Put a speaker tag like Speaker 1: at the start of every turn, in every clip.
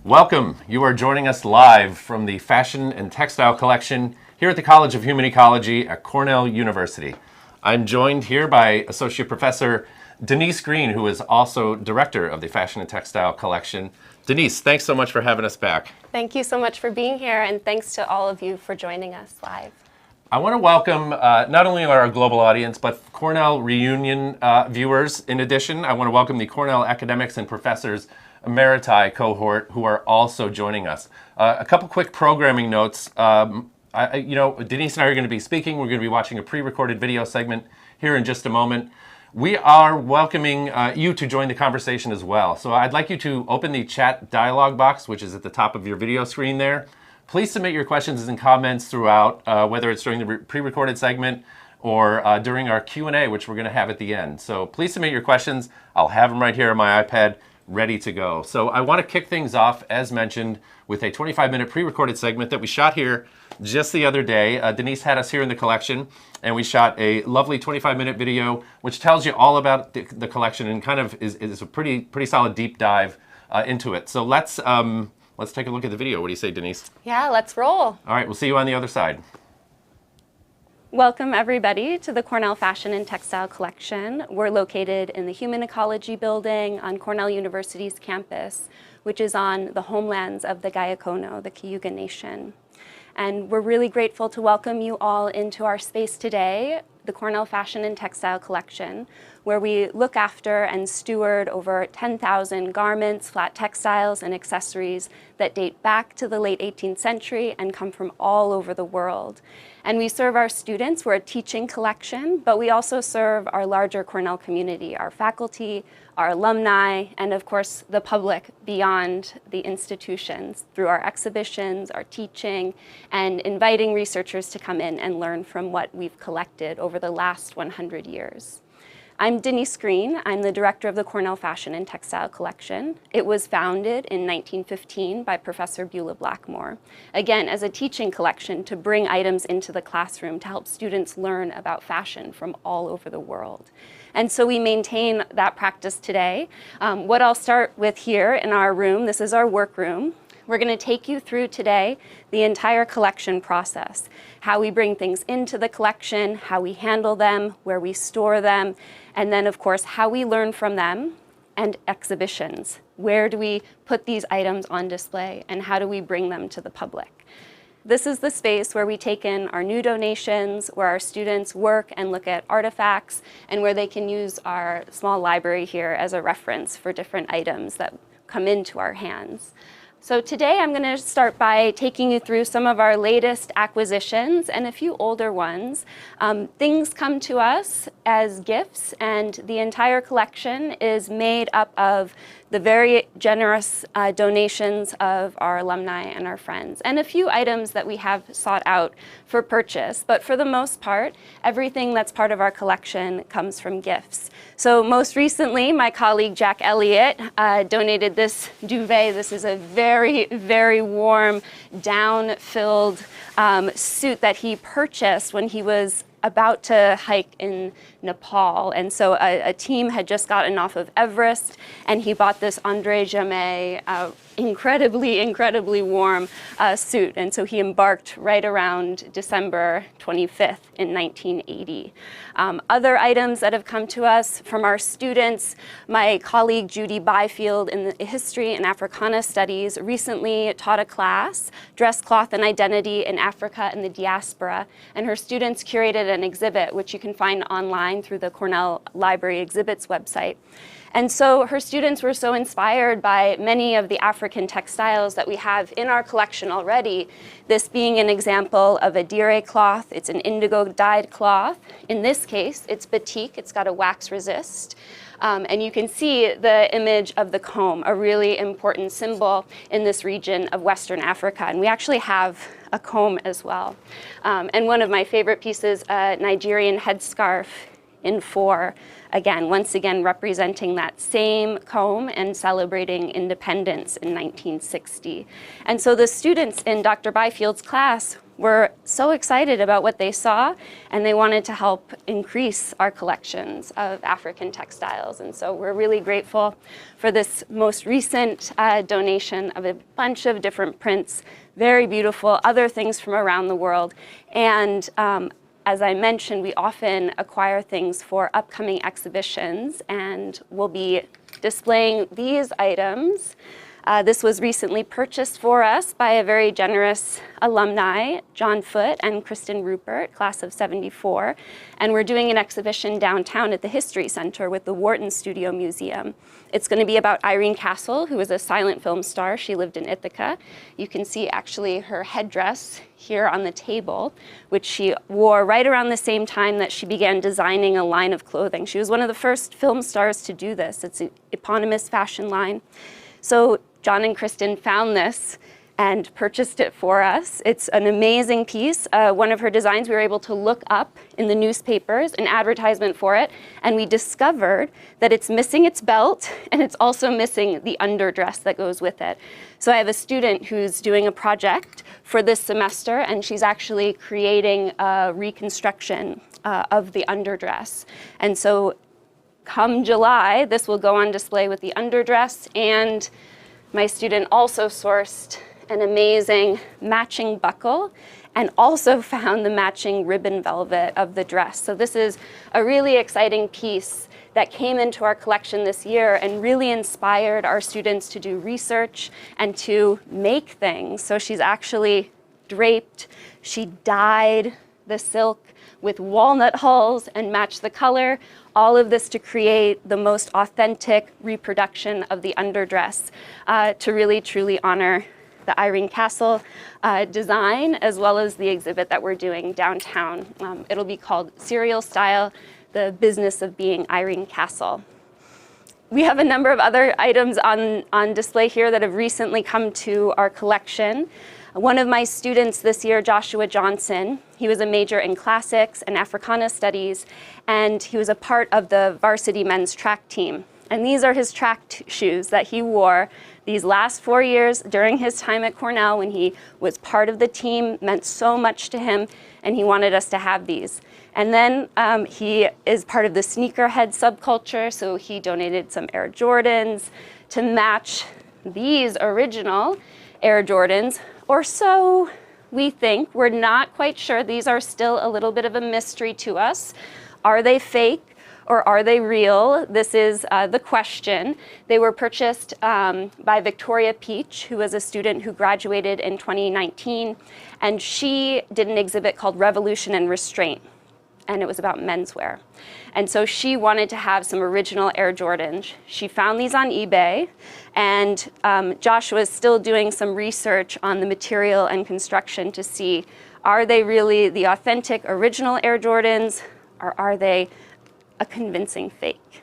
Speaker 1: Welcome. You are joining us live from the Fashion and Textile Collection here at the College of Human Ecology at Cornell University. I'm joined here by Associate Professor Denise Greene, who is also Director of the Fashion and Textile Collection. Denise, thanks so much for having us back.
Speaker 2: Thank you so much for being here, and thanks to all of you for joining us live.
Speaker 1: I want to welcome not only our global audience, but Cornell reunion viewers. In addition, I want to welcome the Cornell academics and professors Emeriti cohort who are also joining us. A couple quick programming notes. Denise and I are going to be speaking. We're going to be watching a pre-recorded video segment here in just a moment. We are welcoming you to join the conversation as well. So I'd like you to open the chat dialog box, which is at the top of your video screen there. Please submit your questions and comments throughout, whether it's during the pre-recorded segment or during our Q&A, which we're going to have at the end. So please submit your questions. I'll have them right here on my iPad, ready to go. So I want to kick things off, as mentioned, with a 25-minute pre-recorded segment that we shot here just the other day. Denise had us here in the collection, and we shot a lovely 25-minute video, which tells you all about the collection and kind of is a pretty solid deep dive into it. So let's take a look at the video. What do you say, Denise?
Speaker 2: Yeah, let's roll.
Speaker 1: All right, we'll see you on the other side.
Speaker 2: Welcome, everybody, to the Cornell Fashion and Textile Collection. We're located in the Human Ecology Building on Cornell University's campus, which is on the homelands of the Gayakono, the Cayuga Nation. And we're really grateful to welcome you all into our space today, the Cornell Fashion and Textile Collection, where we look after and steward over 10,000 garments, flat textiles, and accessories that date back to the late 18th century and come from all over the world. And we serve our students. We're a teaching collection, but we also serve our larger Cornell community, our faculty, our alumni, and of course, the public beyond the institutions through our exhibitions, our teaching, and inviting researchers to come in and learn from what we've collected over the last 100 years. I'm Denise Greene. I'm the director of the Cornell Fashion and Textile Collection. It was founded in 1915 by Professor Beulah Blackmore, again, as a teaching collection to bring items into the classroom to help students learn about fashion from all over the world. And so we maintain that practice today. What I'll start with here in our room, this is our workroom. We're going to take you through today the entire collection process, how we bring things into the collection, how we handle them, where we store them, and then, of course, how we learn from them, and exhibitions. Where do we put these items on display, and how do we bring them to the public? This is the space where we take in our new donations, where our students work and look at artifacts, and where they can use our small library here as a reference for different items that come into our hands. So today I'm going to start by taking you through some of our latest acquisitions and a few older ones. Things come to us as gifts, and the entire collection is made up of the very generous donations of our alumni and our friends, and a few items that we have sought out for purchase. But for the most part, everything that's part of our collection comes from gifts. So most recently, my colleague Jack Elliott donated this duvet. This is a very, very warm, down-filled suit that he purchased when he was about to hike in Nepal. And so a team had just gotten off of Everest, and he bought this Andre Jamais incredibly warm suit. And so he embarked right around December 25th in 1980. Other items that have come to us from our students, my colleague Judy Byfield in the History and Africana Studies recently taught a class, Dress, Cloth, and Identity in Africa and the Diaspora, and her students curated an exhibit, which you can find online through the Cornell Library Exhibits website. And so her students were so inspired by many of the African textiles that we have in our collection already, this being an example of a dire cloth. It's an indigo dyed cloth. In this case, it's batik. It's got a wax resist. And you can see the image of the comb, a really important symbol in this region of Western Africa. And we actually have a comb as well. And one of my favorite pieces, a Nigerian headscarf in 4, again, once again representing that same comb and celebrating independence in 1960. And so the students in Dr. Byfield's class were so excited about what they saw, and they wanted to help increase our collections of African textiles. And so we're really grateful for this most recent donation of a bunch of different prints, very beautiful, other things from around the world. And as I mentioned, we often acquire things for upcoming exhibitions, and we'll be displaying these items. This was recently purchased for us by a very generous alumni, John Foote and Kristen Rupert, class of '74. And we're doing an exhibition downtown at the History Center with the Wharton Studio Museum. It's going to be about Irene Castle, who was a silent film star. She lived in Ithaca. You can see actually her headdress here on the table, which she wore right around the same time that she began designing a line of clothing. She was one of the first film stars to do this. It's an eponymous fashion line. So John and Kristen found this and purchased it for us. It's an amazing piece. One of her designs we were able to look up in the newspapers, an advertisement for it, and we discovered that it's missing its belt and it's also missing the underdress that goes with it. So I have a student who's doing a project for this semester, and she's actually creating a reconstruction of the underdress. And so come July, this will go on display with the underdress, and my student also sourced an amazing matching buckle and also found the matching ribbon velvet of the dress. So this is a really exciting piece that came into our collection this year and really inspired our students to do research and to make things. So she's actually draped, she dyed the silk with walnut hulls and matched the color, all of this to create the most authentic reproduction of the underdress, to really truly honor the Irene Castle design, as well as the exhibit that we're doing downtown. It'll be called Serial Style, the Business of Being Irene Castle. We have a number of other items on display here that have recently come to our collection. One of my students this year, Joshua Johnson, he was a major in classics and Africana studies, and he was a part of the varsity men's track team. And these are his track shoes that he wore these last 4 years during his time at Cornell, when he was part of the team, meant so much to him, and he wanted us to have these. And then he is part of the sneakerhead subculture, so he donated some Air Jordans to match these original Air Jordans, or so we think. We're not quite sure. These are still a little bit of a mystery to us. Are they fake or are they real? This is the question. They were purchased by Victoria Peach, who was a student who graduated in 2019, and she did an exhibit called Revolution and Restraint, and it was about menswear. And so she wanted to have some original Air Jordans. She found these on eBay, and Joshua is still doing some research on the material and construction to see, are they really the authentic original Air Jordans, or are they a convincing fake?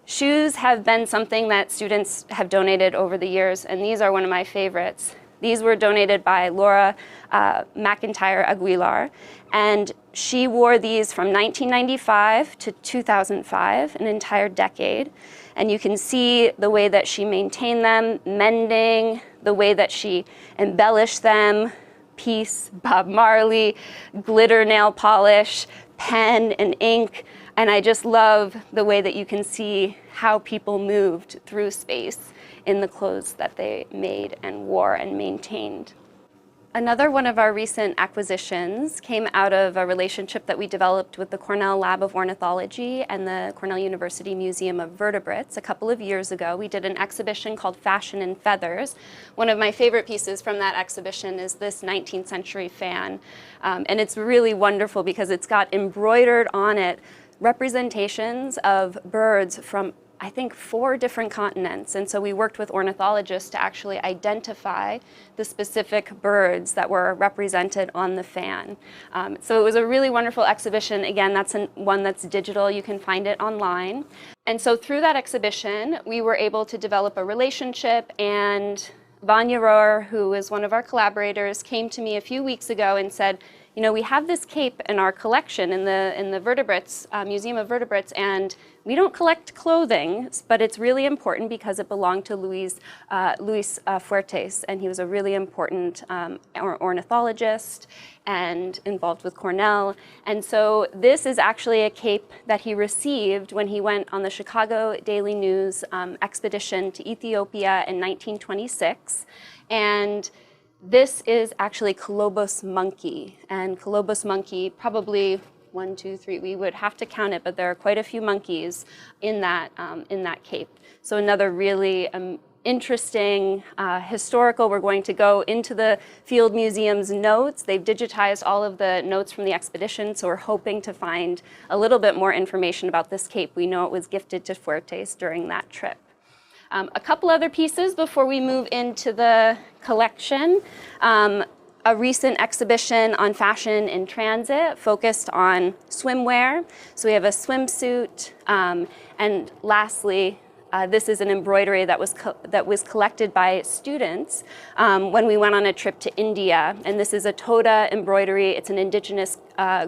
Speaker 2: Shoes have been something that students have donated over the years, and these are one of my favorites. These were donated by Laura McIntyre Aguilar, and she wore these from 1995 to 2005, an entire decade. And you can see the way that she maintained them, mending, the way that she embellished them, piece, Bob Marley, glitter nail polish, pen and ink. And I just love the way that you can see how people moved through space in the clothes that they made and wore and maintained. Another one of our recent acquisitions came out of a relationship that we developed with the Cornell Lab of Ornithology and the Cornell University Museum of Vertebrates a couple of years ago. We did an exhibition called Fashion in Feathers. One of my favorite pieces from that exhibition is this 19th century fan. And it's really wonderful because it's got embroidered on it representations of birds from, I think, 4 different continents. And so we worked with ornithologists to actually identify the specific birds that were represented on the fan. So it was a really wonderful exhibition. Again, that's one that's digital. You can find it online. And so through that exhibition, we were able to develop a relationship, and Vanya Rohr, who is one of our collaborators, came to me a few weeks ago and said, you know, we have this cape in our collection in the vertebrates, Museum of Vertebrates, and we don't collect clothing, but it's really important because it belonged to Luis Fuertes, and he was a really important ornithologist and involved with Cornell. And so this is actually a cape that he received when he went on the Chicago Daily News expedition to Ethiopia in 1926. And this is actually Colobus monkey. And Colobus monkey, probably 1, 2, 3, we would have to count it, but there are quite a few monkeys in that cape. So another really interesting historical. We're going to go into the Field Museum's notes. They've digitized all of the notes from the expedition, so we're hoping to find a little bit more information about this cape. We know it was gifted to Fuertes during that trip. A couple other pieces before we move into the collection. A recent exhibition on fashion in transit focused on swimwear. So we have a swimsuit, and lastly, this is an embroidery that was collected by students when we went on a trip to India. And this is a Toda embroidery. It's an indigenous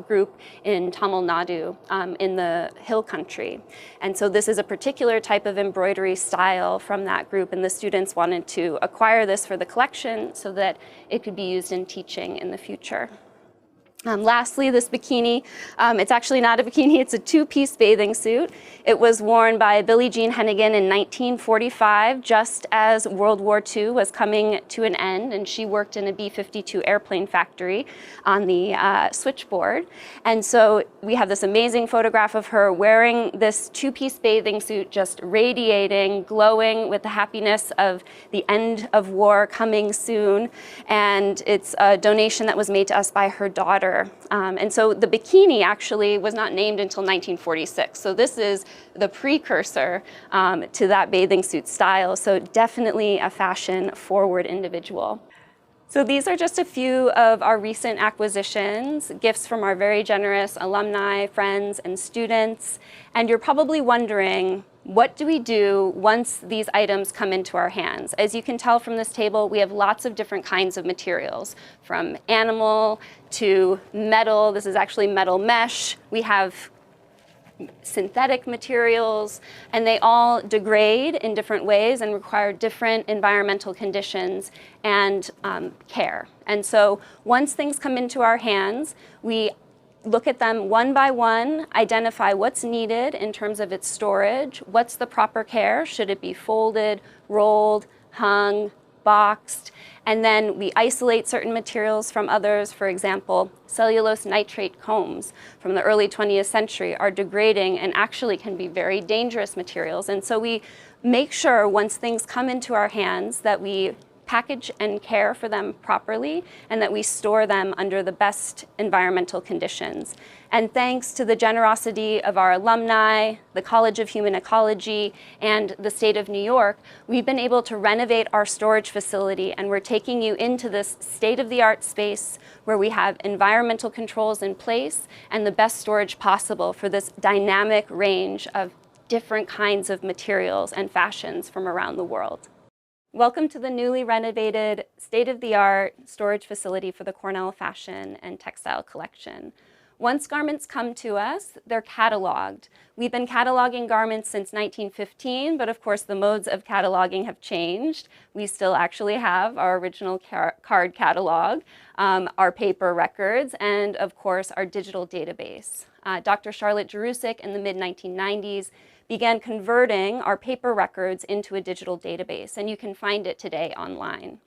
Speaker 2: group in Tamil Nadu in the hill country. And so this is a particular type of embroidery style from that group. And the students wanted to acquire this for the collection so that it could be used in teaching in the future. Lastly, this bikini, it's actually not a bikini, it's a two-piece bathing suit. It was worn by Billie Jean Hennigan in 1945, just as World War II was coming to an end, and she worked in a B-52 airplane factory on the switchboard. And so we have this amazing photograph of her wearing this two-piece bathing suit, just radiating, glowing with the happiness of the end of war coming soon. And it's a donation that was made to us by her daughter. And so the bikini actually was not named until 1946. So this is the precursor to that bathing suit style. So definitely a fashion-forward individual. So these are just a few of our recent acquisitions, gifts from our very generous alumni, friends, and students. And you're probably wondering, what do we do once these items come into our hands? As you can tell from this table, we have lots of different kinds of materials, from animal to metal. This is actually metal mesh. We have synthetic materials, and they all degrade in different ways and require different environmental conditions and care. And so once things come into our hands, we look at them one by one, identify what's needed in terms of its storage, what's the proper care, should it be folded, rolled, hung, boxed, and then we isolate certain materials from others. For example, cellulose nitrate combs from the early 20th century are degrading and actually can be very dangerous materials. And so we make sure once things come into our hands that we package and care for them properly, and that we store them under the best environmental conditions. And thanks to the generosity of our alumni, the College of Human Ecology, and the state of New York, we've been able to renovate our storage facility, and we're taking you into this state-of-the-art space where we have environmental controls in place and the best storage possible for this dynamic range of different kinds of materials and fashions from around the world. Welcome to the newly renovated state-of-the-art storage facility for the Cornell Fashion and Textile Collection. Once garments come to us, they're cataloged. We've been cataloging garments since 1915, but of course the modes of cataloging have changed. We still actually have our original card catalog, our paper records, and of course our digital database. Dr. Charlotte Jerusik in the mid-1990s began converting our paper records into a digital database, and you can find it today online.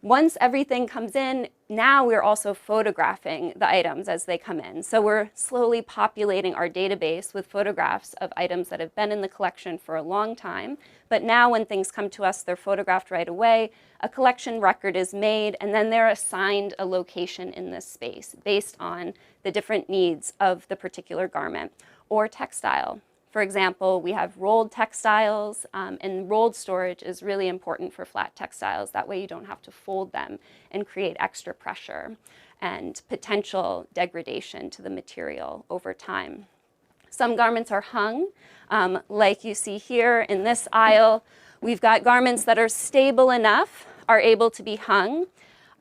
Speaker 2: Once everything comes in, now we're also photographing the items as they come in. So we're slowly populating our database with photographs of items that have been in the collection for a long time. But now when things come to us, they're photographed right away, a collection record is made, and then they're assigned a location in this space based on the different needs of the particular garment or textile. For example, we have rolled textiles, and rolled storage is really important for flat textiles. That way you don't have to fold them and create extra pressure and potential degradation to the material over time. Some garments are hung, like you see here in this aisle. We've got garments that are stable enough, are able to be hung.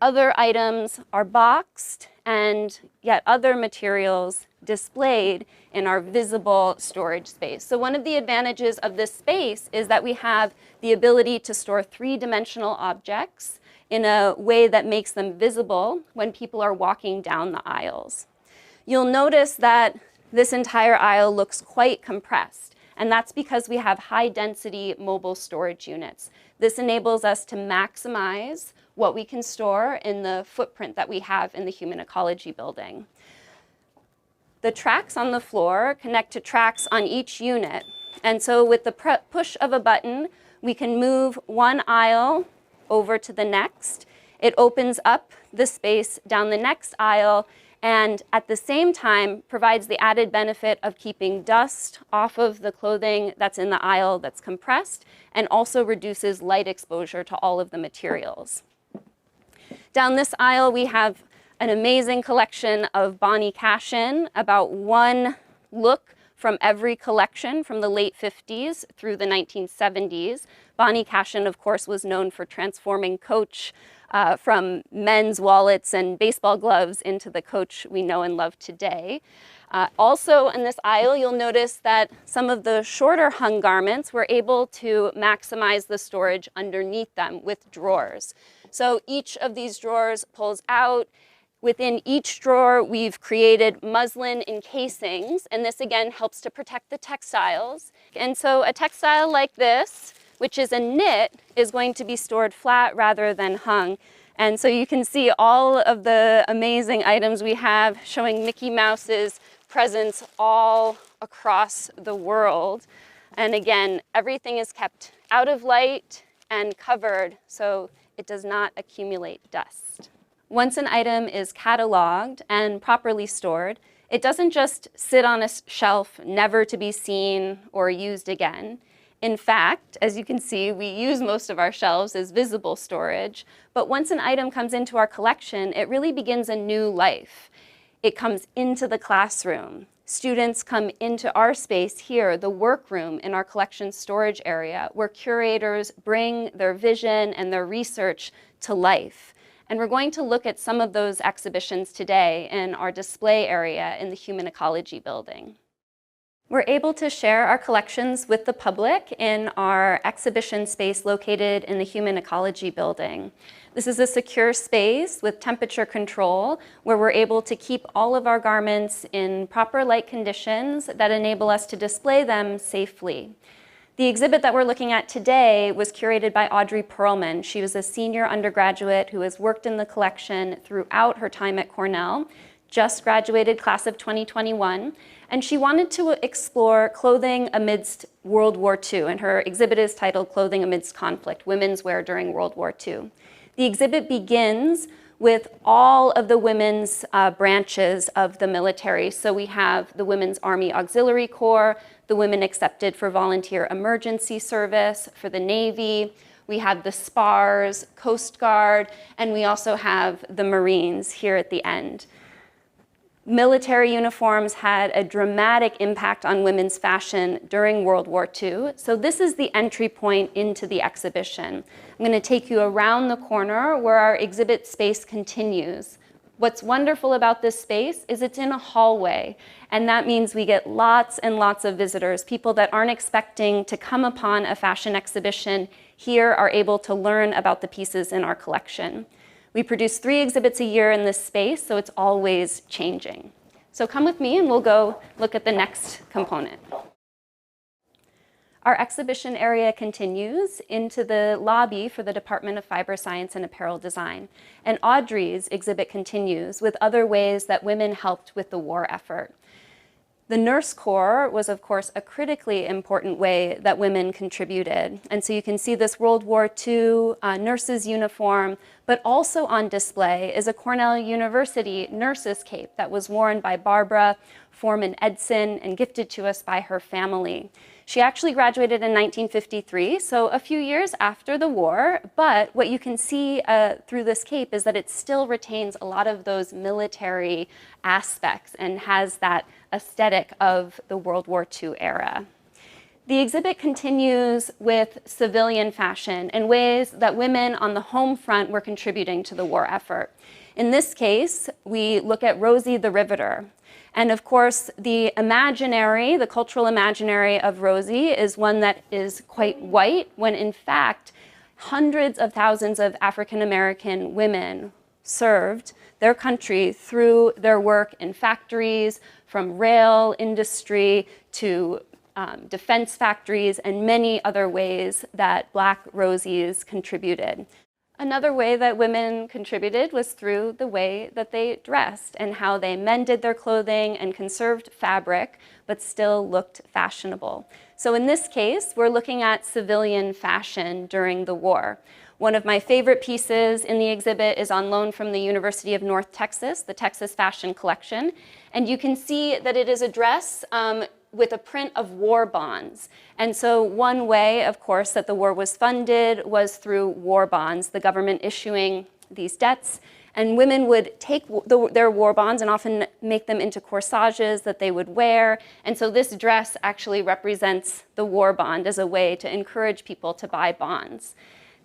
Speaker 2: Other items are boxed and yet other materials displayed in our visible storage space. So one of the advantages of this space is that we have the ability to store three-dimensional objects in a way that makes them visible when people are walking down the aisles. You'll notice that this entire aisle looks quite compressed, and that's because we have high-density mobile storage units. This enables us to maximize what we can store in the footprint that we have in the Human Ecology Building. The tracks on the floor connect to tracks on each unit, and so with the push of a button, we can move one aisle over to the next. It opens up the space down the next aisle, and at the same time provides the added benefit of keeping dust off of the clothing that's in the aisle that's compressed, and also reduces light exposure to all of the materials. Down this aisle, we have an amazing collection of Bonnie Cashion, about one look from every collection from the late 50s through the 1970s. Bonnie Cashion, of course, was known for transforming Coach from men's wallets and baseball gloves into the Coach we know and love today. Also in this aisle, you'll notice that some of the shorter hung garments were able to maximize the storage underneath them with drawers. So each of these drawers pulls out. Within each drawer, we've created muslin encasings, and this again helps to protect the textiles. And so a textile like this, which is a knit, is going to be stored flat rather than hung. And so you can see all of the amazing items we have showing Mickey Mouse's presence all across the world. And again, everything is kept out of light and covered so it does not accumulate dust. Once an item is cataloged and properly stored, it doesn't just sit on a shelf, never to be seen or used again. In fact, as you can see, we use most of our shelves as visible storage, but once an item comes into our collection, it really begins a new life. It comes into the classroom. Students come into our space here, the workroom in our collection storage area, where curators bring their vision and their research to life. And we're going to look at some of those exhibitions today in our display area in the Human Ecology Building. We're able to share our collections with the public in our exhibition space located in the Human Ecology Building. This is a secure space with temperature control where we're able to keep all of our garments in proper light conditions that enable us to display them safely. The exhibit that we're looking at today was curated by Audrey Perlman. She was a senior undergraduate who has worked in the collection throughout her time at Cornell, just graduated class of 2021, and she wanted to explore clothing amidst World War II, and her exhibit is titled Clothing Amidst Conflict, Women's Wear During World War II. The exhibit begins with all of the women's branches of the military. So we have the Women's Army Auxiliary Corps, the women accepted for volunteer emergency service for the Navy, we have the SPARS, Coast Guard, and we also have the Marines here at the end. Military uniforms had a dramatic impact on women's fashion during World War II. So this is the entry point into the exhibition. I'm going to take you around the corner where our exhibit space continues. What's wonderful about this space is it's in a hallway, and that means we get lots and lots of visitors. People that aren't expecting to come upon a fashion exhibition here are able to learn about the pieces in our collection. We produce 3 exhibits a year in this space, so it's always changing. So come with me and we'll go look at the next component. Our exhibition area continues into the lobby for the Department of Fiber Science and Apparel Design. And Audrey's exhibit continues with other ways that women helped with the war effort. The Nurse Corps was, of course, a critically important way that women contributed. And so you can see this World War II nurse's uniform, but also on display is a Cornell University nurse's cape that was worn by Barbara Foreman Edson and gifted to us by her family. She actually graduated in 1953, so a few years after the war, but what you can see through this cape is that it still retains a lot of those military aspects and has that aesthetic of the World War II era. The exhibit continues with civilian fashion and ways that women on the home front were contributing to the war effort. In this case, we look at Rosie the Riveter. And of course, the imaginary, the cultural imaginary of Rosie is one that is quite white, when in fact, hundreds of thousands of African American women served their country through their work in factories, from rail industry to defense factories, and many other ways that Black Rosies contributed. Another way that women contributed was through the way that they dressed and how they mended their clothing and conserved fabric, but still looked fashionable. So in this case, we're looking at civilian fashion during the war. One of my favorite pieces in the exhibit is on loan from the University of North Texas, the Texas Fashion Collection. And you can see that it is a dress with a print of war bonds. And so one way, of course, that the war was funded was through war bonds, the government issuing these debts. And women would take their war bonds and often make them into corsages that they would wear. And so this dress actually represents the war bond as a way to encourage people to buy bonds.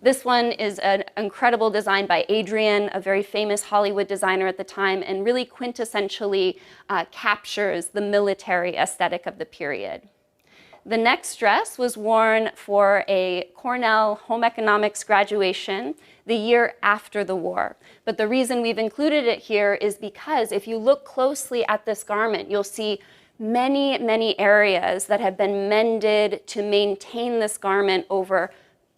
Speaker 2: This one is an incredible design by Adrian, a very famous Hollywood designer at the time, and really quintessentially captures the military aesthetic of the period. The next dress was worn for a Cornell home economics graduation the year after the war. But the reason we've included it here is because if you look closely at this garment, you'll see many, many areas that have been mended to maintain this garment over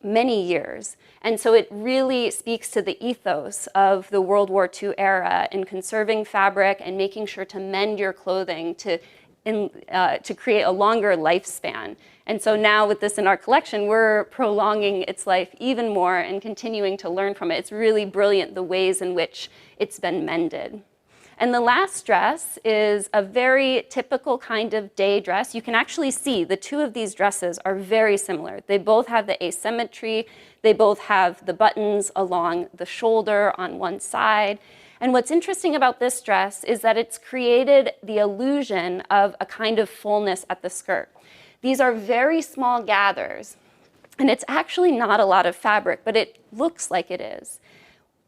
Speaker 2: many years. And so it really speaks to the ethos of the World War II era in conserving fabric and making sure to mend your clothing to create a longer lifespan. And so now with this in our collection, we're prolonging its life even more and continuing to learn from it. It's really brilliant the ways in which it's been mended. And the last dress is a very typical kind of day dress. You can actually see the two of these dresses are very similar. They both have the asymmetry. They both have the buttons along the shoulder on one side. And what's interesting about this dress is that it's created the illusion of a kind of fullness at the skirt. These are very small gathers, and it's actually not a lot of fabric, but it looks like it is.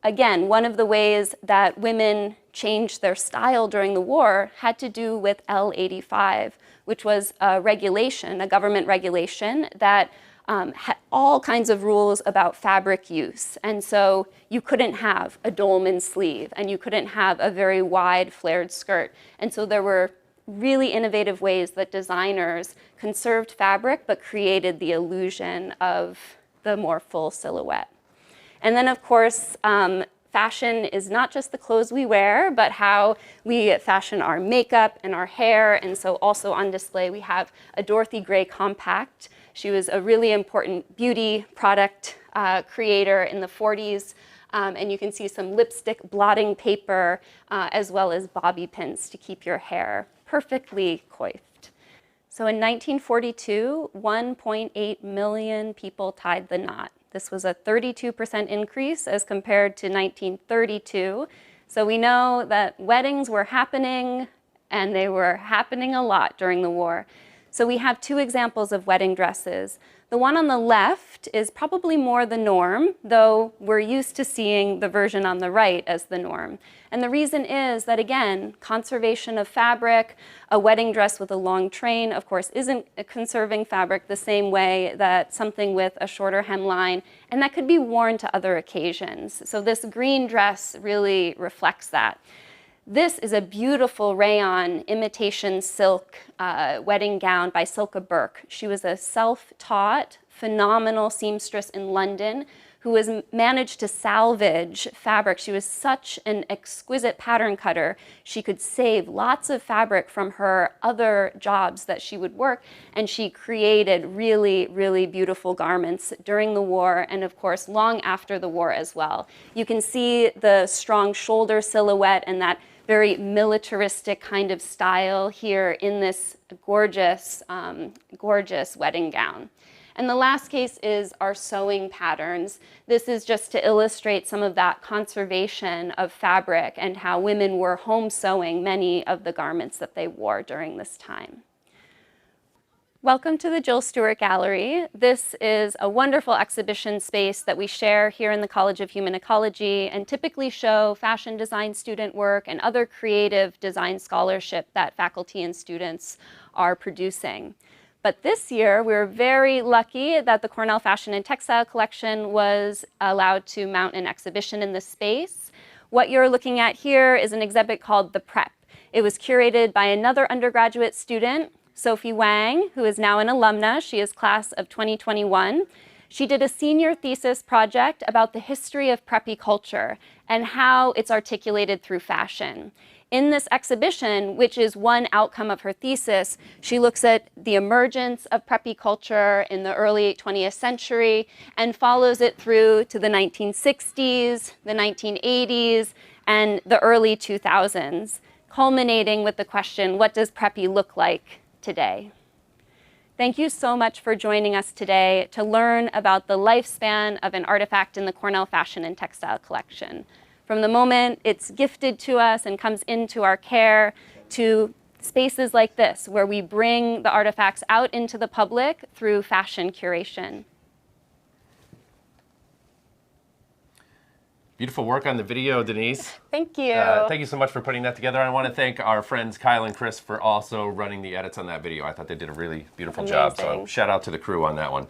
Speaker 2: Again, one of the ways that women changed their style during the war had to do with L85, which was a regulation, a government regulation that had all kinds of rules about fabric use. And so you couldn't have a dolman sleeve, and you couldn't have a very wide flared skirt. And so there were really innovative ways that designers conserved fabric but created the illusion of the more full silhouette. And then, of course, fashion is not just the clothes we wear, but how we fashion our makeup and our hair. And so also on display, we have a Dorothy Gray compact. She was a really important beauty product creator in the 40s. And you can see some lipstick blotting paper, as well as bobby pins to keep your hair perfectly coiffed. So in 1942, 1.8 million people tied the knot. This was a 32% increase as compared to 1932. So we know that weddings were happening, and they were happening a lot during the war. So we have two examples of wedding dresses. The one on the left is probably more the norm, though we're used to seeing the version on the right as the norm. And the reason is that, again, conservation of fabric, a wedding dress with a long train, of course, isn't conserving fabric the same way that something with a shorter hemline, and that could be worn to other occasions. So this green dress really reflects that. This is a beautiful rayon imitation silk wedding gown by Silke Burke. She was a self-taught, phenomenal seamstress in London who has managed to salvage fabric. She was such an exquisite pattern cutter. She could save lots of fabric from her other jobs that she would work, and she created really, really beautiful garments during the war and, of course, long after the war as well. You can see the strong shoulder silhouette and that very militaristic kind of style here in this gorgeous, gorgeous wedding gown. And the last case is our sewing patterns. This is just to illustrate some of that conservation of fabric and how women were home sewing many of the garments that they wore during this time. Welcome to the Jill Stewart Gallery. This is a wonderful exhibition space that we share here in the College of Human Ecology and typically show fashion design student work and other creative design scholarship that faculty and students are producing. But this year, we're very lucky that the Cornell Fashion and Textile Collection was allowed to mount an exhibition in this space. What you're looking at here is an exhibit called The Prep. It was curated by another undergraduate student, Sophie Wang, who is now an alumna. She is class of 2021. She did a senior thesis project about the history of preppy culture and how it's articulated through fashion. In this exhibition, which is one outcome of her thesis, she looks at the emergence of preppy culture in the early 20th century and follows it through to the 1960s, the 1980s, and the early 2000s, culminating with the question, what does preppy look like today? Thank you so much for joining us today to learn about the lifespan of an artifact in the Cornell Fashion and Textile Collection. From the moment it's gifted to us and comes into our care to spaces like this, where we bring the artifacts out into the public through fashion curation.
Speaker 1: Beautiful work on the video, Denise.
Speaker 2: Thank you.
Speaker 1: Thank you so much for putting that together. I want to thank our friends Kyle and Chris for also running the edits on that video. I thought they did a really beautiful job. So shout out to the crew on that one.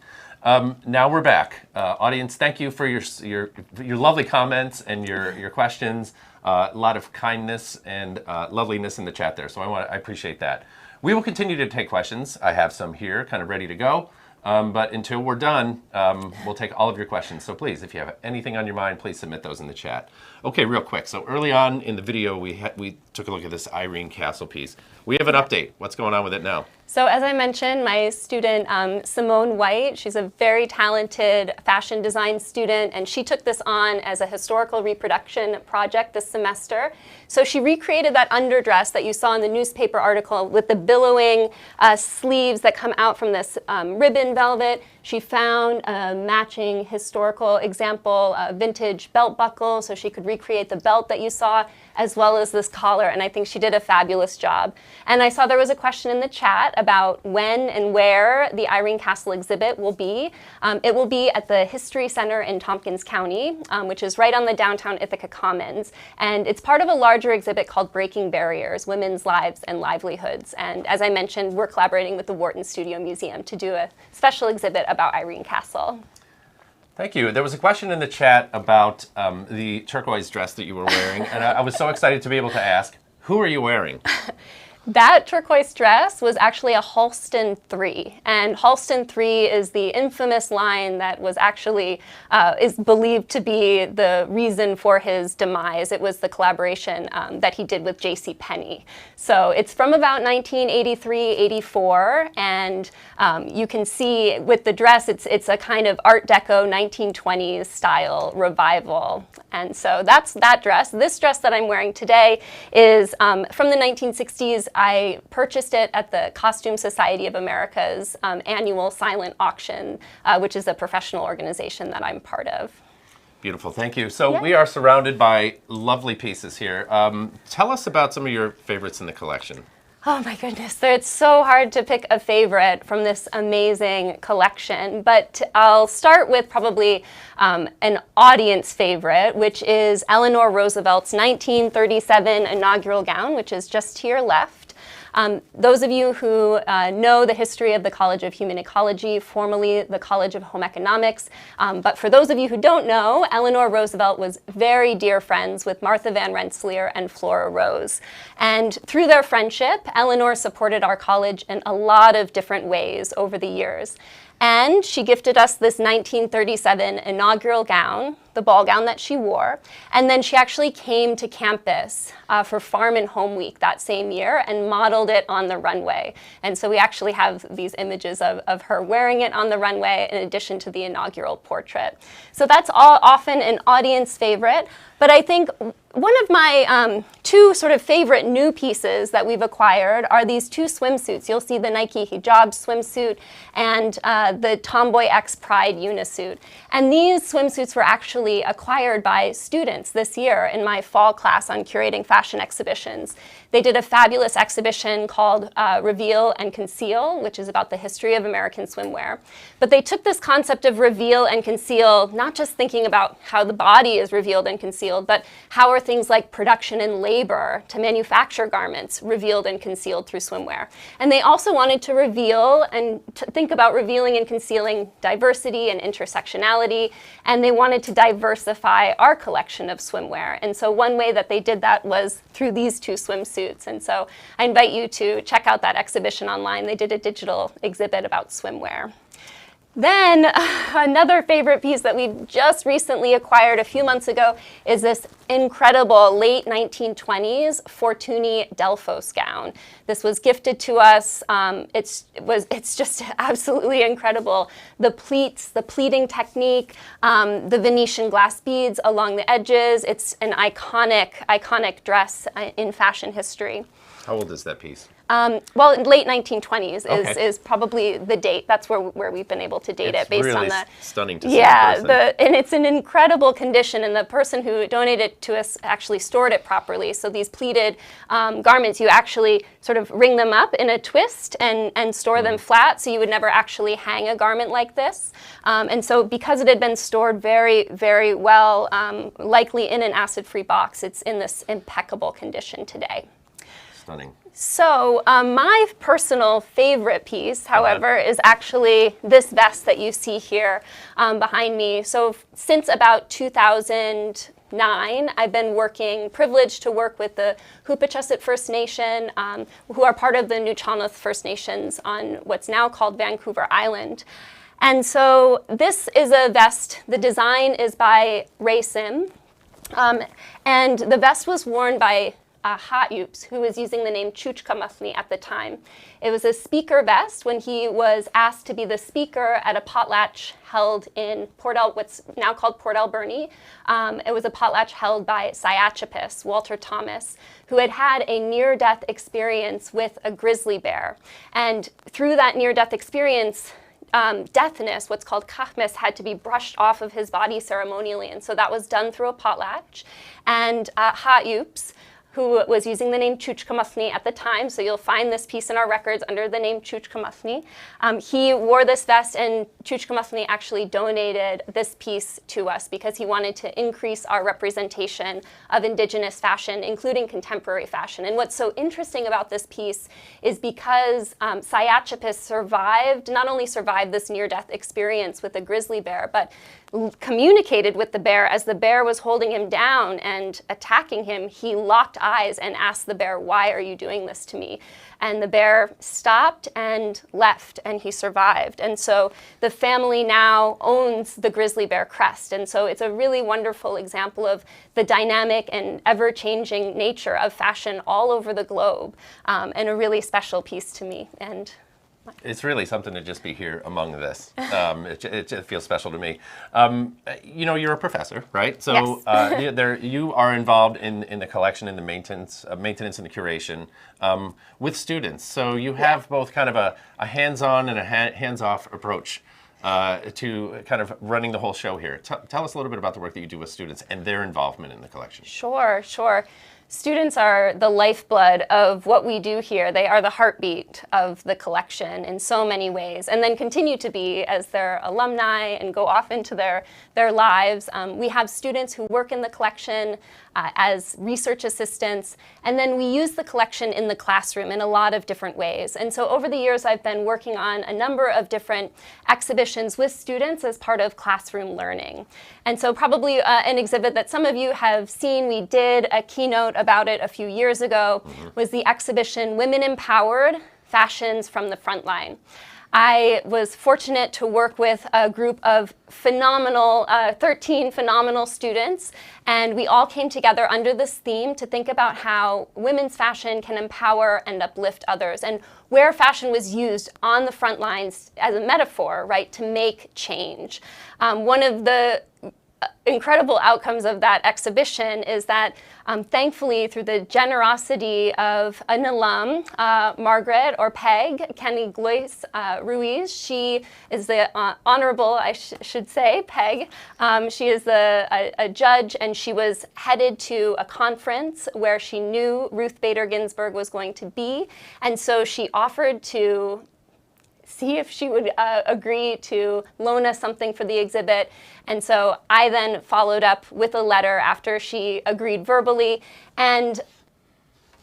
Speaker 1: Now we're back. Audience, thank you for your lovely comments and your questions. A lot of kindness and loveliness in the chat there. So I appreciate that. We will continue to take questions. I have some here kind of ready to go. But until we're done, we'll take all of your questions. So please, if you have anything on your mind, please submit those in the chat. Okay, real quick. So early on in the video, we took a look at this Irene Castle piece. We have an update. What's going on with it now?
Speaker 2: So as I mentioned, my student Simone White, she's a very talented fashion design student, and she took this on as a historical reproduction project this semester. So she recreated that underdress that you saw in the newspaper article with the billowing sleeves that come out from this ribbon velvet. She found a matching historical example, vintage belt buckle, so she could recreate the belt that you saw, as well as this collar, and I think she did a fabulous job. And I saw there was a question in the chat about when and where the Irene Castle exhibit will be. It will be at the History Center in Tompkins County, which is right on the downtown Ithaca Commons. And it's part of a larger exhibit called Breaking Barriers, Women's Lives and Livelihoods. And as I mentioned, we're collaborating with the Wharton Studio Museum to do a special exhibit about Irene Castle.
Speaker 1: Thank you. There was a question in the chat about the turquoise dress that you were wearing, and I was so excited to be able to ask, who are you wearing?
Speaker 2: That turquoise dress was actually a Halston Three, and Halston Three is the infamous line that was actually is believed to be the reason for his demise. It was the collaboration that he did with J.C. Penney. So it's from about 1983-84, and you can see with the dress, it's a kind of Art Deco 1920s style revival. And so that's that dress. This dress that I'm wearing today is from the 1960s. I purchased it at the Costume Society of America's annual silent auction, which is a professional organization that I'm part of.
Speaker 1: Beautiful, thank you. So we are surrounded by lovely pieces here. Tell us about some of your favorites in the collection.
Speaker 2: Oh my goodness, it's so hard to pick a favorite from this amazing collection, but I'll start with probably an audience favorite, which is Eleanor Roosevelt's 1937 inaugural gown, which is just to your left. Those of you who know the history of the College of Human Ecology, formerly the College of Home Economics, but for those of you who don't know, Eleanor Roosevelt was very dear friends with Martha Van Rensselaer and Flora Rose. And through their friendship, Eleanor supported our college in a lot of different ways over the years. And she gifted us this 1937 inaugural gown, the ball gown that she wore. And then she actually came to campus for Farm and Home Week that same year and modeled it on the runway. And so we actually have these images of her wearing it on the runway in addition to the inaugural portrait. So that's often an audience favorite. But I think one of my two sort of favorite new pieces that we've acquired are these two swimsuits. You'll see the Nike hijab swimsuit and the Tomboy X Pride unisuit. And these swimsuits were actually acquired by students this year in my fall class on curating fashion exhibitions. They did a fabulous exhibition called Reveal and Conceal, which is about the history of American swimwear. But they took this concept of reveal and conceal, not just thinking about how the body is revealed and concealed, but how are things like production and labor to manufacture garments revealed and concealed through swimwear. And they also wanted to reveal and to think about revealing and concealing diversity and intersectionality, and they wanted to diversify our collection of swimwear. And so one way that they did that was through these two swimsuits. And so I invite you to check out that exhibition online. They did a digital exhibit about swimwear. Then another favorite piece that we just recently acquired a few months ago is this incredible late 1920s Fortuney Delphos gown. This was gifted to us. It's just absolutely incredible. The pleats, the pleating technique, the Venetian glass beads along the edges. It's an iconic dress in fashion history.
Speaker 1: How old is that piece?
Speaker 2: Well, late 1920s
Speaker 1: Okay.
Speaker 2: is probably the date. That's where we've been able to date it based
Speaker 1: really
Speaker 2: on the
Speaker 1: stunning to see in person.
Speaker 2: and it's in incredible condition. And the person who donated it to us actually stored it properly. So these pleated garments, you actually sort of ring them up in a twist and store them flat, so you would never actually hang a garment like this. And so because it had been stored very, very well, likely in an acid-free box, it's in this impeccable condition today.
Speaker 1: Stunning.
Speaker 2: So my personal favorite piece, however, is actually this vest that you see here behind me. So since about 2009, I've been privileged to work with the Hoopachuset First Nation, who are part of the Nuu-chah-nulth First Nations on what's now called Vancouver Island. And so this is a vest. The design is by Rayon, and the vest was worn by Ha'ups, who was using the name Chuchkamuthni at the time. It was a speaker vest when he was asked to be the speaker at a potlatch held in what's now called Port Alberni. It was a potlatch held by Sciachapis, Walter Thomas, who had had a near-death experience with a grizzly bear. And through that near-death experience, deafness, what's called kahmis, had to be brushed off of his body ceremonially. And so that was done through a potlatch. And Ha'ups, who was using the name Chuchkamuthni at the time, so you'll find this piece in our records under the name Chuchkamuthni. He wore this vest, and Chuchkamuthni actually donated this piece to us because he wanted to increase our representation of Indigenous fashion, including contemporary fashion. And what's so interesting about this piece is because Sciachapis not only survived this near-death experience with a grizzly bear, but communicated with the bear as the bear was holding him down and attacking him. He locked eyes and asked the bear, "Why are you doing this to me?" And the bear stopped and left, and he survived. And so the family now owns the grizzly bear crest. And so it's a really wonderful example of the dynamic and ever-changing nature of fashion all over the globe, and a really special piece to me. And
Speaker 1: it's really something to just be here among this. It feels special to me. You're a professor, right? So
Speaker 2: yes.
Speaker 1: You are involved in the collection and the maintenance and the curation with students. So you have both kind of a hands-on and a hands-off approach to kind of running the whole show here. Tell us a little bit about the work that you do with students and their involvement in the collection.
Speaker 2: Sure. Students are the lifeblood of what we do here. They are the heartbeat of the collection in so many ways, and then continue to be as their alumni and go off into their lives. We have students who work in the collection as research assistants, and then we use the collection in the classroom in a lot of different ways. And so over the years, I've been working on a number of different exhibitions with students as part of classroom learning. And so probably an exhibit that some of you have seen, we did a keynote about it a few years ago, was the exhibition Women Empowered, Fashions from the Frontline. I was fortunate to work with a group of 13 phenomenal students, and we all came together under this theme to think about how women's fashion can empower and uplift others, and where fashion was used on the front lines as a metaphor, right, to make change. One of the incredible outcomes of that exhibition is that thankfully, through the generosity of an alum, Margaret or Peg, Kenny Glois Ruiz, she is the honorable, I should say, Peg. She is a judge, and she was headed to a conference where she knew Ruth Bader Ginsburg was going to be, and so she offered to see if she would agree to loan us something for the exhibit. And so I then followed up with a letter after she agreed verbally. And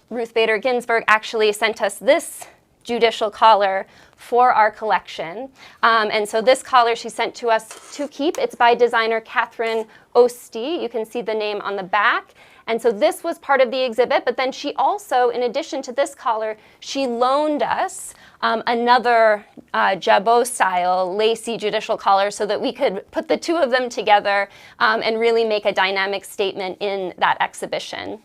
Speaker 2: Ruth Bader Ginsburg actually sent us this judicial collar for our collection. And so this collar she sent to us to keep. It's by designer Catherine Osti. You can see the name on the back. And so this was part of the exhibit, but then she also, in addition to this collar, she loaned us another jabot-style lacy judicial collar so that we could put the two of them together and really make a dynamic statement in that exhibition.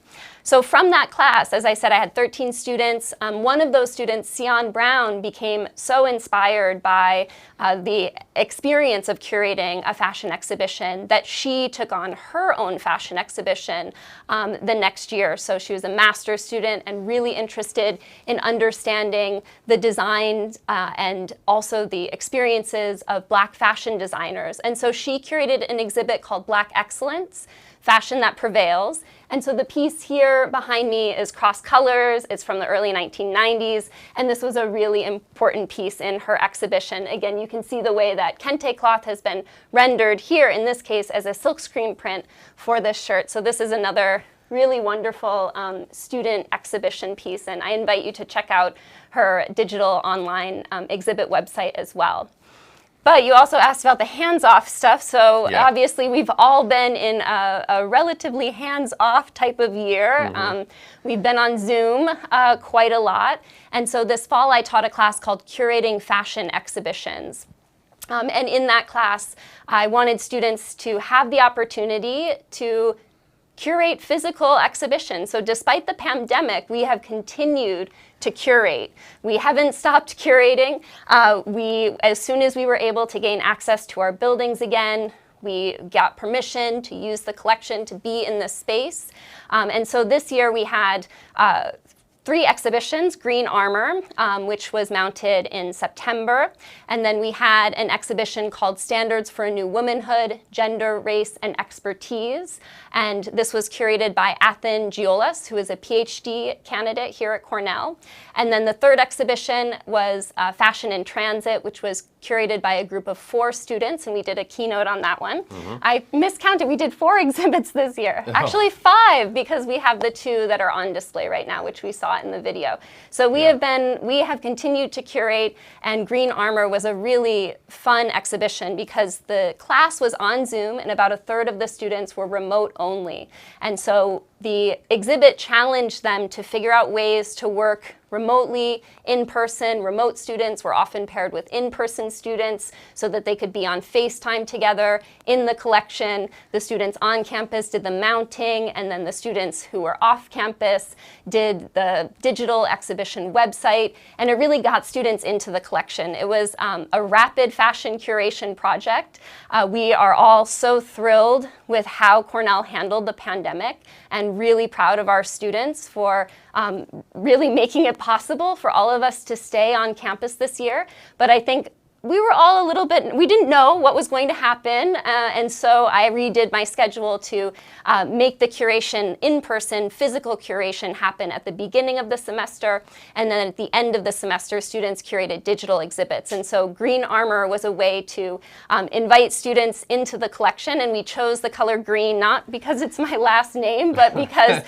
Speaker 2: So from that class, as I said, I had 13 students. One of those students, Sion Brown, became so inspired by the experience of curating a fashion exhibition that she took on her own fashion exhibition the next year. So she was a master's student and really interested in understanding the designs and also the experiences of Black fashion designers. And so she curated an exhibit called Black Excellence, Fashion That Prevails. And so the piece here behind me is Cross Colors. It's from the early 1990s, and this was a really important piece in her exhibition. Again, you can see the way that kente cloth has been rendered here, in this case, as a silkscreen print for this shirt. So this is another really wonderful student exhibition piece, and I invite you to check out her digital online exhibit website as well. But you also asked about the hands-off stuff, so
Speaker 1: yeah.
Speaker 2: Obviously we've all been in a relatively hands-off type of year.
Speaker 1: Mm-hmm.
Speaker 2: We've been on Zoom quite a lot, and so this fall I taught a class called Curating Fashion Exhibitions. And in that class, I wanted students to have the opportunity to curate physical exhibitions. So despite the pandemic, we have continued to curate. We haven't stopped curating. As soon as we were able to gain access to our buildings again, we got permission to use the collection to be in this space. And so this year we had 3 exhibitions, Green Armor, which was mounted in September. And then we had an exhibition called Standards for a New Womanhood, Gender, Race, and Expertise. And this was curated by Athen Giolas, who is a PhD candidate here at Cornell. And then the third exhibition was Fashion in Transit, which was curated by a group of 4 students, and we did a keynote on that one. Mm-hmm. I miscounted, we did 4 exhibits this year. Oh. Actually 5, because we have the 2 that are on display right now, which we saw in the video. So we have continued to curate, and Green Armor was a really fun exhibition because the class was on Zoom and about a third of the students were remote only. And so the exhibit challenged them to figure out ways to work remotely, in person. Remote students were often paired with in-person students so that they could be on FaceTime together in the collection. The students on campus did the mounting, and then the students who were off campus did the digital exhibition website, and it really got students into the collection. It was a rapid fashion curation project. We are all so thrilled with how Cornell handled the pandemic and really proud of our students for really making it possible for all of us to stay on campus this year. But I think we were all a little bit, we didn't know what was going to happen, and so I redid my schedule to make the curation in-person, physical curation happen at the beginning of the semester, and then at the end of the semester, students curated digital exhibits. And so Green Armor was a way to invite students into the collection, and we chose the color green not because it's my last name, but because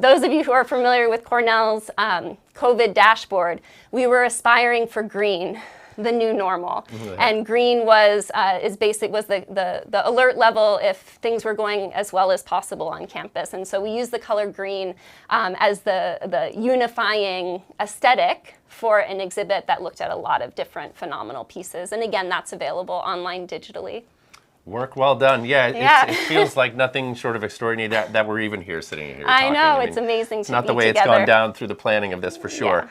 Speaker 2: those of you who are familiar with Cornell's COVID dashboard, we were aspiring for green, the new normal. Mm-hmm. And green was the alert level if things were going as well as possible on campus. And so we used the color green as the unifying aesthetic for an exhibit that looked at a lot of different phenomenal pieces. And again, that's available online digitally.
Speaker 1: Work well done. Yeah,
Speaker 2: Yeah.
Speaker 1: it feels like nothing short of extraordinary that we're even here sitting here
Speaker 2: I
Speaker 1: talking.
Speaker 2: know, it's amazing
Speaker 1: It's
Speaker 2: to
Speaker 1: not
Speaker 2: be
Speaker 1: the way
Speaker 2: together.
Speaker 1: it's gone down through the planning of this for sure.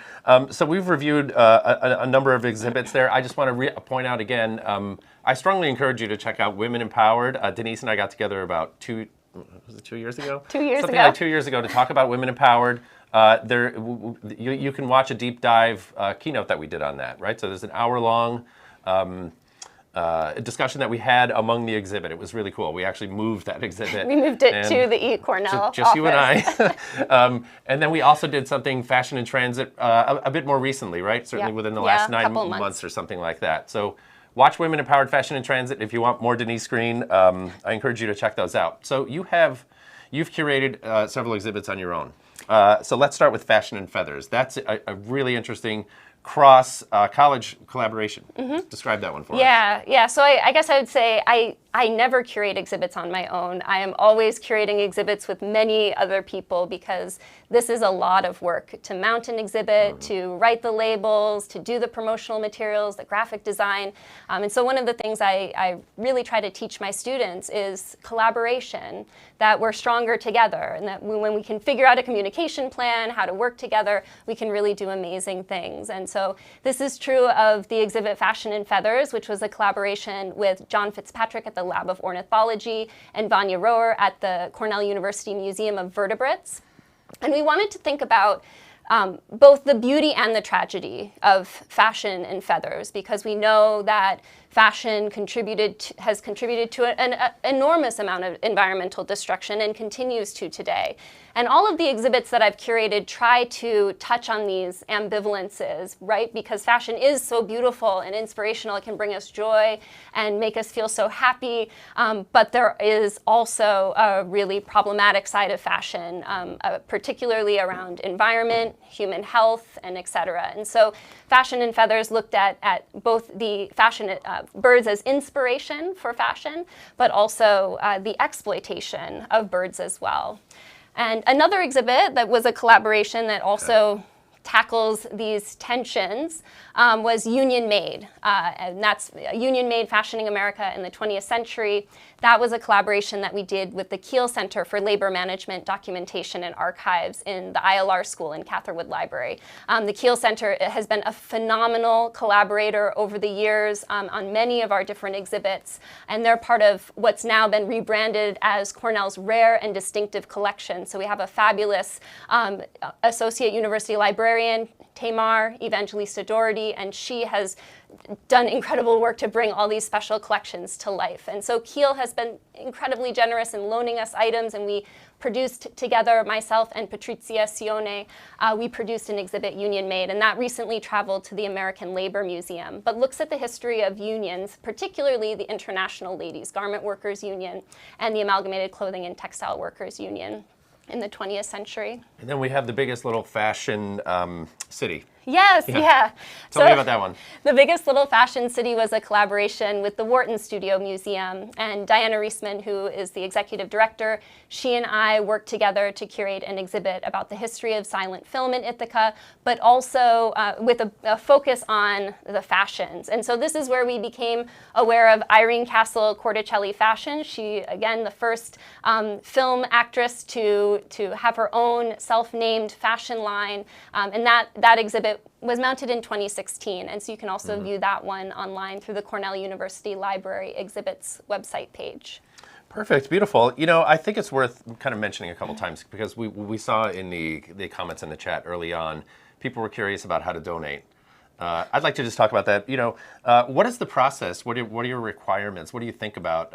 Speaker 1: So we've reviewed a number of exhibits there. I just want to point out again, I strongly encourage you to check out Women Empowered. Denise and I got together about 2 years ago?
Speaker 2: 2 years
Speaker 1: Something
Speaker 2: ago.
Speaker 1: like 2 years ago to talk about Women Empowered. You can watch a deep dive keynote that we did on that, right? So there's an hour-long discussion that we had among the exhibit. It was really cool. We actually moved that exhibit.
Speaker 2: We moved it to the Cornell
Speaker 1: just
Speaker 2: office.
Speaker 1: you and I. And then we also did something fashion in transit a bit more recently, right? Certainly within the last 9 months or something like that. So watch Women Empowered Fashion in Transit if you want more Denise Greene. I encourage you to check those out. So you've curated several exhibits on your own. So let's start with Fashion and Feathers. That's a really interesting cross-college collaboration. Describe that one for us.
Speaker 2: Yeah. So I guess I would say I never curate exhibits on my own. I am always curating exhibits with many other people because this is a lot of work to mount an exhibit, to write the labels, to do the promotional materials, the graphic design. And so one of the things I really try to teach my students is collaboration, that we're stronger together, and that when we can figure out a communication plan, how to work together, we can really do amazing things. And so this is true of the exhibit Fashion and Feathers, which was a collaboration with John Fitzpatrick at the Lab of Ornithology and Vanya Rower at the Cornell University Museum of Vertebrates. And we wanted to think about both the beauty and the tragedy of fashion and feathers, because we know that fashion has contributed to an enormous amount of environmental destruction and continues to today. And all of the exhibits that I've curated try to touch on these ambivalences, right? Because fashion is so beautiful and inspirational. It can bring us joy and make us feel so happy. But there is also a really problematic side of fashion, particularly around environment, human health, and et cetera. And so Fashion and Feathers looked at both the fashion birds as inspiration for fashion, but also the exploitation of birds as well. And another exhibit that was a collaboration that also tackles these tensions was Union Made, and that's Union Made Fashioning America in the 20th Century. That was a collaboration that we did with the Kiel Center for Labor Management, Documentation, and Archives in the ILR School in Catherwood Library. The Kiel Center has been a phenomenal collaborator over the years on many of our different exhibits, and they're part of what's now been rebranded as Cornell's Rare and Distinctive Collection. So we have a fabulous Associate University Librarian, Tamar Evangelista Dorothy, and she has done incredible work to bring all these special collections to life. And so Kiel has been incredibly generous in loaning us items, and we produced together, myself and Patrizia Sione, we produced an exhibit, Union Made, and that recently traveled to the American Labor Museum, but looks at the history of unions, particularly the International Ladies Garment Workers Union and the Amalgamated Clothing and Textile Workers Union in the 20th century.
Speaker 1: And then we have the biggest little fashion city.
Speaker 2: Yes, yeah.
Speaker 1: Tell me about that one.
Speaker 2: The Biggest Little Fashion City was a collaboration with the Wharton Studio Museum, and Diana Reisman, who is the executive director, she and I worked together to curate an exhibit about the history of silent film in Ithaca, but also with a focus on the fashions. And so this is where we became aware of Irene Castle Corticelli Fashion. She, again, the first film actress to have her own self-named fashion line, and that exhibit was mounted in 2016, and so you can also view that one online through the Cornell University Library Exhibits website page.
Speaker 1: Perfect, beautiful. You know, I think it's worth kind of mentioning a couple times because we saw in the comments in the chat early on, people were curious about how to donate. I'd like to just talk about that. You know, what is the process? What are your requirements? What do you think about?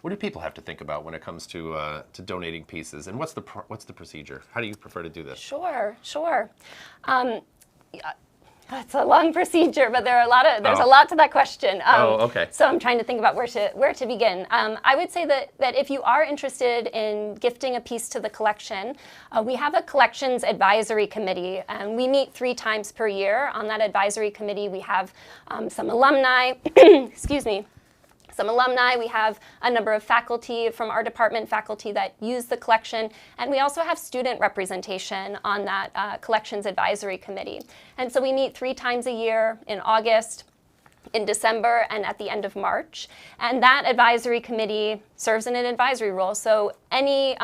Speaker 1: What do people have to think about when it comes to donating pieces? And what's the procedure? How do you prefer to do this?
Speaker 2: Sure. It's a long procedure, but there's a lot to that question.
Speaker 1: Okay.
Speaker 2: So I'm trying to think about where to begin. I would say that if you are interested in gifting a piece to the collection, we have a collections advisory committee, and we meet 3 times per year. On that advisory committee, we have some alumni, excuse me, some alumni, we have a number of faculty from our department, faculty that use the collection, and we also have student representation on that collections advisory committee. And so we meet 3 times a year in August. in December and at the end of March. And that advisory committee serves in an advisory role. So any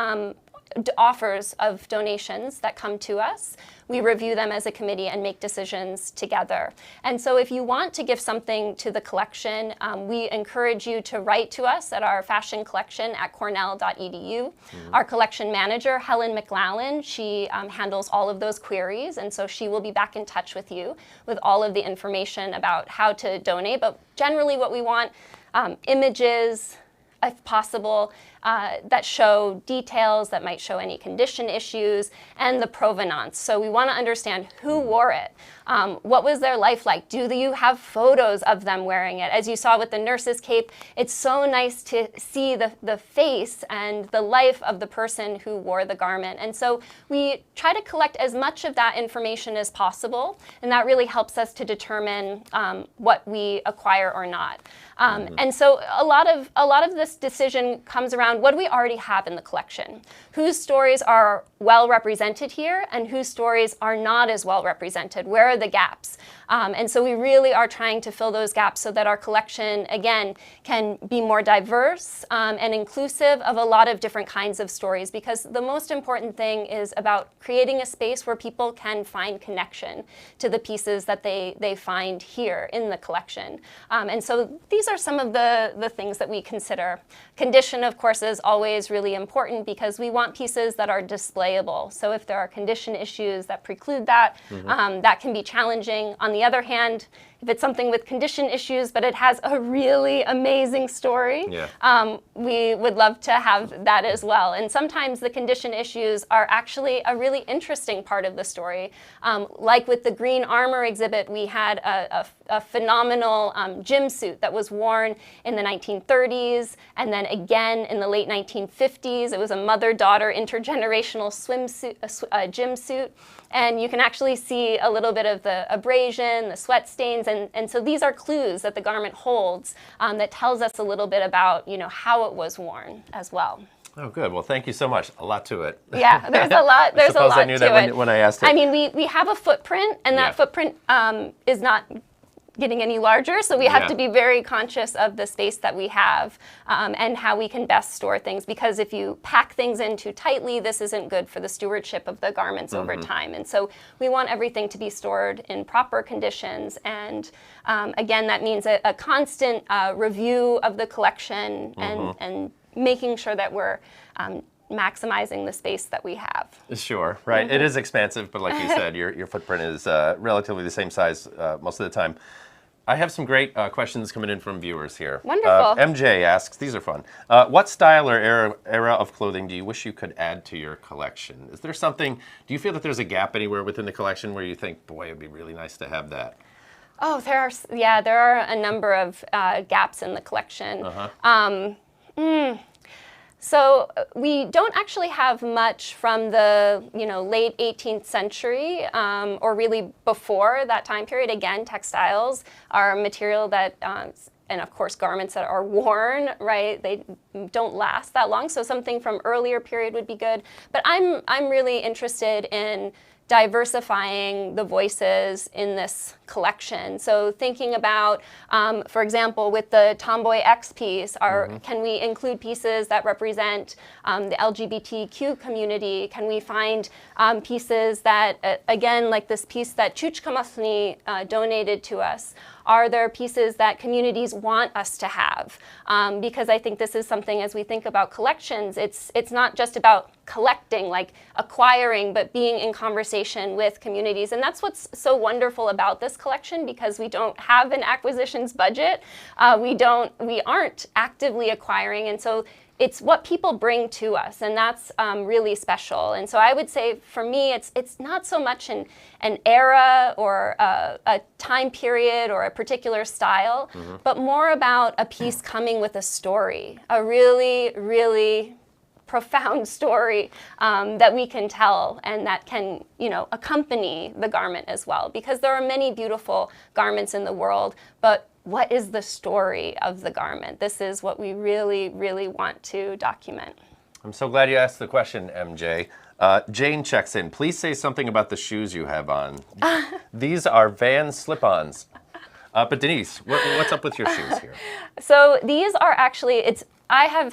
Speaker 2: offers of donations that come to us, we review them as a committee and make decisions together. And so if you want to give something to the collection, we encourage you to write to us at our fashion collection at cornell.edu. Our collection manager, Helen McLallen, she handles all of those queries, and so she will be back in touch with you with all of the information about how to donate. But generally what we want, images, if possible, that show details that might show any condition issues, and the provenance. So we want to understand who wore it. What was their life like? Do you have photos of them wearing it? As you saw with the nurse's cape, it's so nice to see the face and the life of the person who wore the garment. And so we try to collect as much of that information as possible, and that really helps us to determine what we acquire or not. And so a lot of this decision comes around, what do we already have in the collection? Whose stories are well represented here and whose stories are not as well represented? Where are the gaps? And so we really are trying to fill those gaps so that our collection, again, can be more diverse and inclusive of a lot of different kinds of stories, because the most important thing is about creating a space where people can find connection to the pieces that they find here in the collection. And so these are some of the things that we consider. Condition, of course, is always really important because we want pieces that are displayable. So if there are condition issues that preclude that, that can be challenging. On the other hand, if it's something with condition issues, but it has a really amazing story, we would love to have that as well. And sometimes the condition issues are actually a really interesting part of the story. Like with the green armor exhibit, we had a phenomenal gym suit that was worn in the 1930s, and then again in the late 1950s. It was a mother-daughter intergenerational swimsuit, gym suit. And you can actually see a little bit of the abrasion, the sweat stains, and so these are clues that the garment holds that tells us a little bit about, how it was worn as well.
Speaker 1: Oh, good. Well, thank you so much. A lot to it.
Speaker 2: Yeah, there's a lot. There's a lot to it.
Speaker 1: I knew that when I asked it.
Speaker 2: I mean, we have a footprint, and that footprint is not getting any larger, so we have to be very conscious of the space that we have and how we can best store things, because if you pack things in too tightly, this isn't good for the stewardship of the garments over time. And so we want everything to be stored in proper conditions, and again, that means a constant review of the collection and making sure that we're maximizing the space that we have.
Speaker 1: Sure, right. It is expansive, but like you said, your footprint is relatively the same size most of the time. I have some great questions coming in from viewers here.
Speaker 2: Wonderful.
Speaker 1: MJ asks, these are fun. What style or era of clothing do you wish you could add to your collection? Is there something, do you feel that there's a gap anywhere within the collection where you think, boy, it'd be really nice to have that?
Speaker 2: Oh, there are a number of gaps in the collection. So we don't actually have much from the late 18th century or really before that time period. Again, textiles are a material that, and of course garments that are worn, right? They don't last that long. So something from earlier period would be good. But I'm really interested in diversifying the voices in this collection. So thinking about, for example, with the Tomboy X piece, can we include pieces that represent the LGBTQ community? Can we find pieces that, again, like this piece that Chuchkamasni donated to us? Are there pieces that communities want us to have? Because I think this is something, as we think about collections, it's not just about collecting, like acquiring, but being in conversation with communities. And that's what's so wonderful about this collection, because we don't have an acquisitions budget. We aren't actively acquiring, and so it's what people bring to us, and that's really special. And so I would say, for me, it's not so much an era or a time period or a particular style, but more about a piece coming with a story, a really, really profound story that we can tell and that can, accompany the garment as well. Because there are many beautiful garments in the world, but what is the story of the garment? This is what we really, really want to document.
Speaker 1: I'm so glad you asked the question, MJ. Jane checks in. Please say something about the shoes you have on. These are Vans slip-ons. But Denise, what's up with your shoes here?
Speaker 2: So these are actually, I'm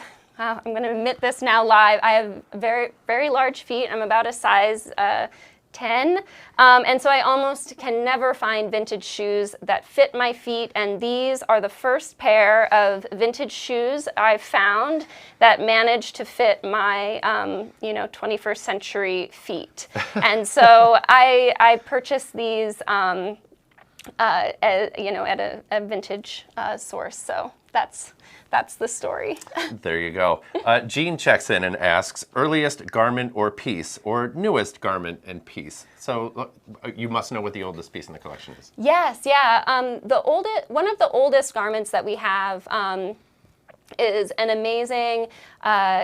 Speaker 2: going to admit this now live, I have very, very large feet. I'm about a size 10. And so I almost can never find vintage shoes that fit my feet. And these are the first pair of vintage shoes I've found that managed to fit my, 21st century feet. And so I purchased these, at a vintage source. So that's the story.
Speaker 1: There you go. Jean checks in and asks, earliest garment or piece, or newest garment and piece? So you must know what the oldest piece in the collection is.
Speaker 2: Yes, yeah. One of the oldest garments that we have is an amazing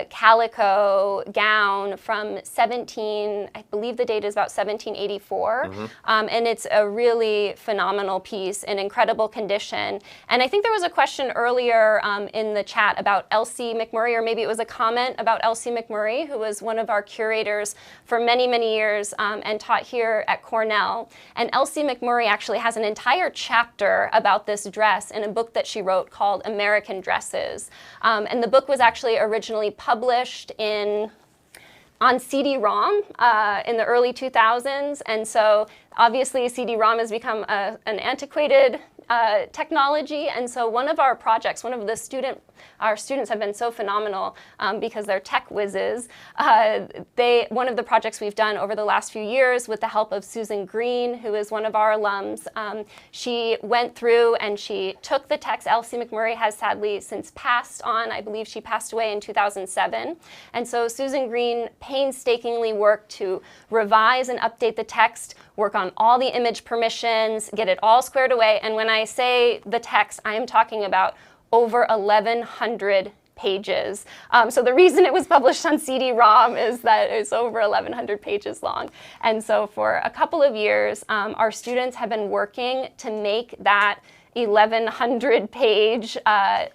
Speaker 2: calico gown from I believe the date is about 1784. And it's a really phenomenal piece in incredible condition. And I think there was a question earlier in the chat about Elsie McMurray, or maybe it was a comment about Elsie McMurray, who was one of our curators for many, many years and taught here at Cornell. And Elsie McMurray actually has an entire chapter about this dress in a book that she wrote called American Dresses. And the book was actually originally published on CD-ROM in the early 2000s. And so obviously CD-ROM has become an antiquated technology. And so one of our projects, our students have been so phenomenal because they're tech whizzes. One of the projects we've done over the last few years with the help of Susan Greene, who is one of our alums, she went through and she took the text. Elsie McMurray has sadly since passed on. I believe she passed away in 2007. And so Susan Greene painstakingly worked to revise and update the text, work on all the image permissions, get it all squared away. And when I say the text, I am talking about over 1,100 pages. So the reason it was published on CD-ROM is that it's over 1,100 pages long. And so for a couple of years, our students have been working to make that 1,100 page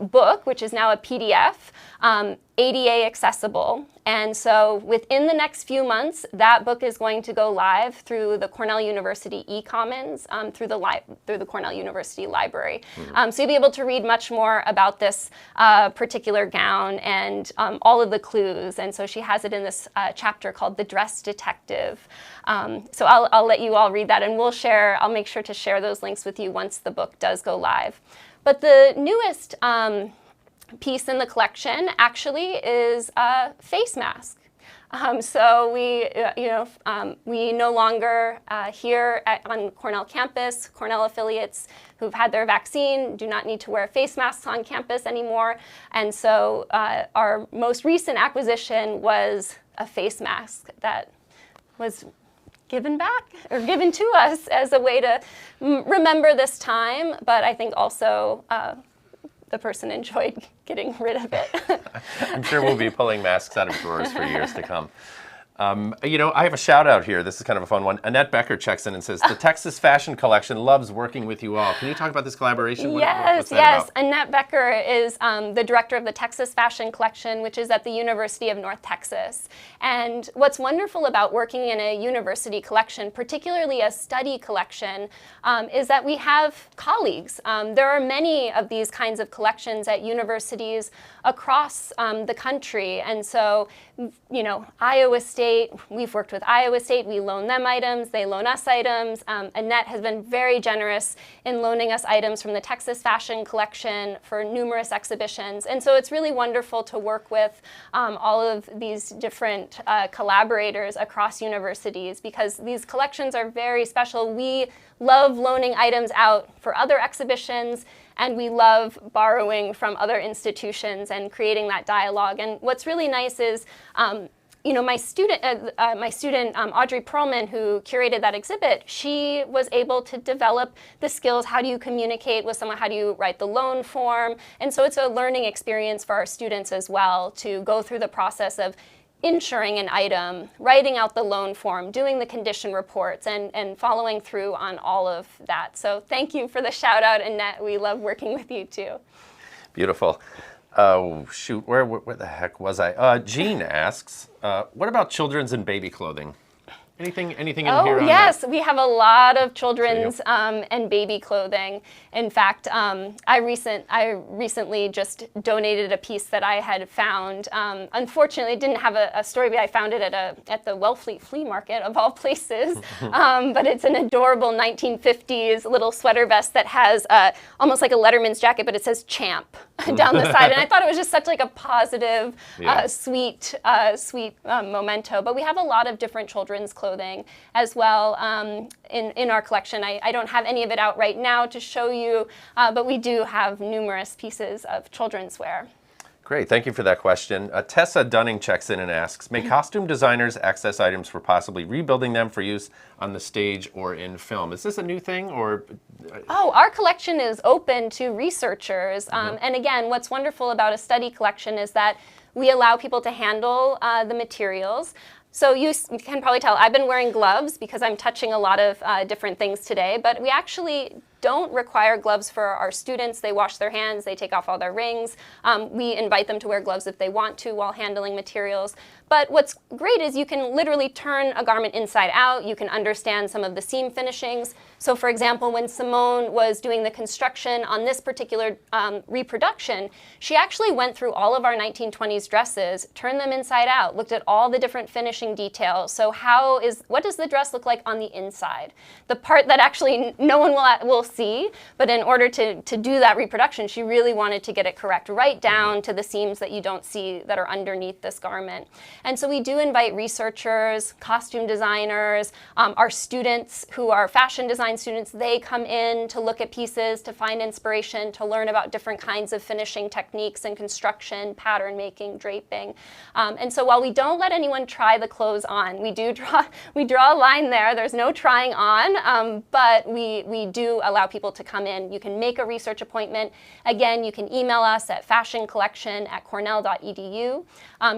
Speaker 2: book, which is now a PDF, ADA accessible. And so within the next few months, that book is going to go live through the Cornell University eCommons, through the Cornell University Library. So you'll be able to read much more about this particular gown and all of the clues. And so she has it in this chapter called The Dress Detective. So I'll let you all read that, and I'll make sure to share those links with you once the book does go live. But the newest piece in the collection actually is a face mask. So we no longer here on Cornell campus, Cornell affiliates who've had their vaccine do not need to wear face masks on campus anymore. And so our most recent acquisition was a face mask that was given to us as a way to remember this time, but I think also the person enjoyed getting rid of it.
Speaker 1: I'm sure we'll be pulling masks out of drawers for years to come. I have a shout out here. This is kind of a fun one. Annette Becker checks in and says, the Texas Fashion Collection loves working with you all. Can you talk about this collaboration?
Speaker 2: Yes.
Speaker 1: About?
Speaker 2: Annette Becker is the director of the Texas Fashion Collection, which is at the University of North Texas. And what's wonderful about working in a university collection, particularly a study collection, is that we have colleagues. There are many of these kinds of collections at universities across the country. And so, Iowa State, we've worked with Iowa State, we loan them items, they loan us items. Annette has been very generous in loaning us items from the Texas Fashion Collection for numerous exhibitions. And so it's really wonderful to work with all of these different collaborators across universities, because these collections are very special. We love loaning items out for other exhibitions, and we love borrowing from other institutions and creating that dialogue. And what's really nice is my student Audrey Perlman, who curated that exhibit, she was able to develop the skills. How do you communicate with someone? How do you write the loan form? And so it's a learning experience for our students as well to go through the process of insuring an item, writing out the loan form, doing the condition reports, and following through on all of that. So thank you for the shout out, Annette. We love working with you too.
Speaker 1: Beautiful. Oh, shoot, where the heck was I? Jean asks, what about children's and baby clothing? Anything in here on that?
Speaker 2: Yes, we have a lot of children's and baby clothing. In fact, I recently just donated a piece that I had found. Unfortunately, it didn't have a story, but I found it at the Wellfleet flea market of all places. But it's an adorable 1950s little sweater vest that has almost like a Letterman's jacket, but it says "Champ" down the side. And I thought it was just such like a positive, sweet memento. But we have a lot of different children's clothing as well in our collection. I don't have any of it out right now to show you, but we do have numerous pieces of children's wear.
Speaker 1: Great, thank you for that question. Tessa Dunning checks in and asks, may costume designers access items for possibly rebuilding them for use on the stage or in film? Is this a new thing, or?
Speaker 2: Oh, our collection is open to researchers. And again, what's wonderful about a study collection is that we allow people to handle the materials. So you can probably tell I've been wearing gloves because I'm touching a lot of different things today, but we actually don't require gloves for our students. They wash their hands, they take off all their rings. We invite them to wear gloves if they want to while handling materials. But what's great is you can literally turn a garment inside out. You can understand some of the seam finishings. So for example, when Simone was doing the construction on this particular reproduction, she actually went through all of our 1920s dresses, turned them inside out, looked at all the different finishing details. So what does the dress look like on the inside? The part that actually no one will see, but in order to do that reproduction, she really wanted to get it correct, right down to the seams that you don't see that are underneath this garment. And so we do invite researchers, costume designers, our students who are fashion design students. They come in to look at pieces, to find inspiration, to learn about different kinds of finishing techniques and construction, pattern making, draping. And so while we don't let anyone try the clothes on, we draw a line there. There's no trying on, but we do allow people to come in. You can make a research appointment. Again, you can email us at fashioncollection@cornell.edu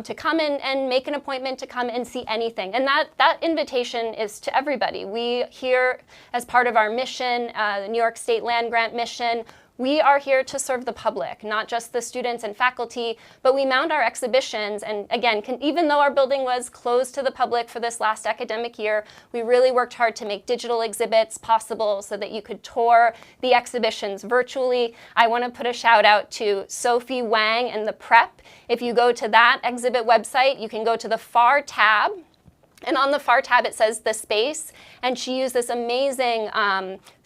Speaker 2: to come in and make an appointment to come and see anything. And that invitation is to everybody. We here, as part of our mission, the New York State Land Grant mission, we are here to serve the public, not just the students and faculty, but we mount our exhibitions. And again, even though our building was closed to the public for this last academic year, we really worked hard to make digital exhibits possible so that you could tour the exhibitions virtually. I want to put a shout out to Sophie Wang and the Prep. If you go to that exhibit website, you can go to the FAR tab. And on the FAR tab, it says The Space. And she used this amazing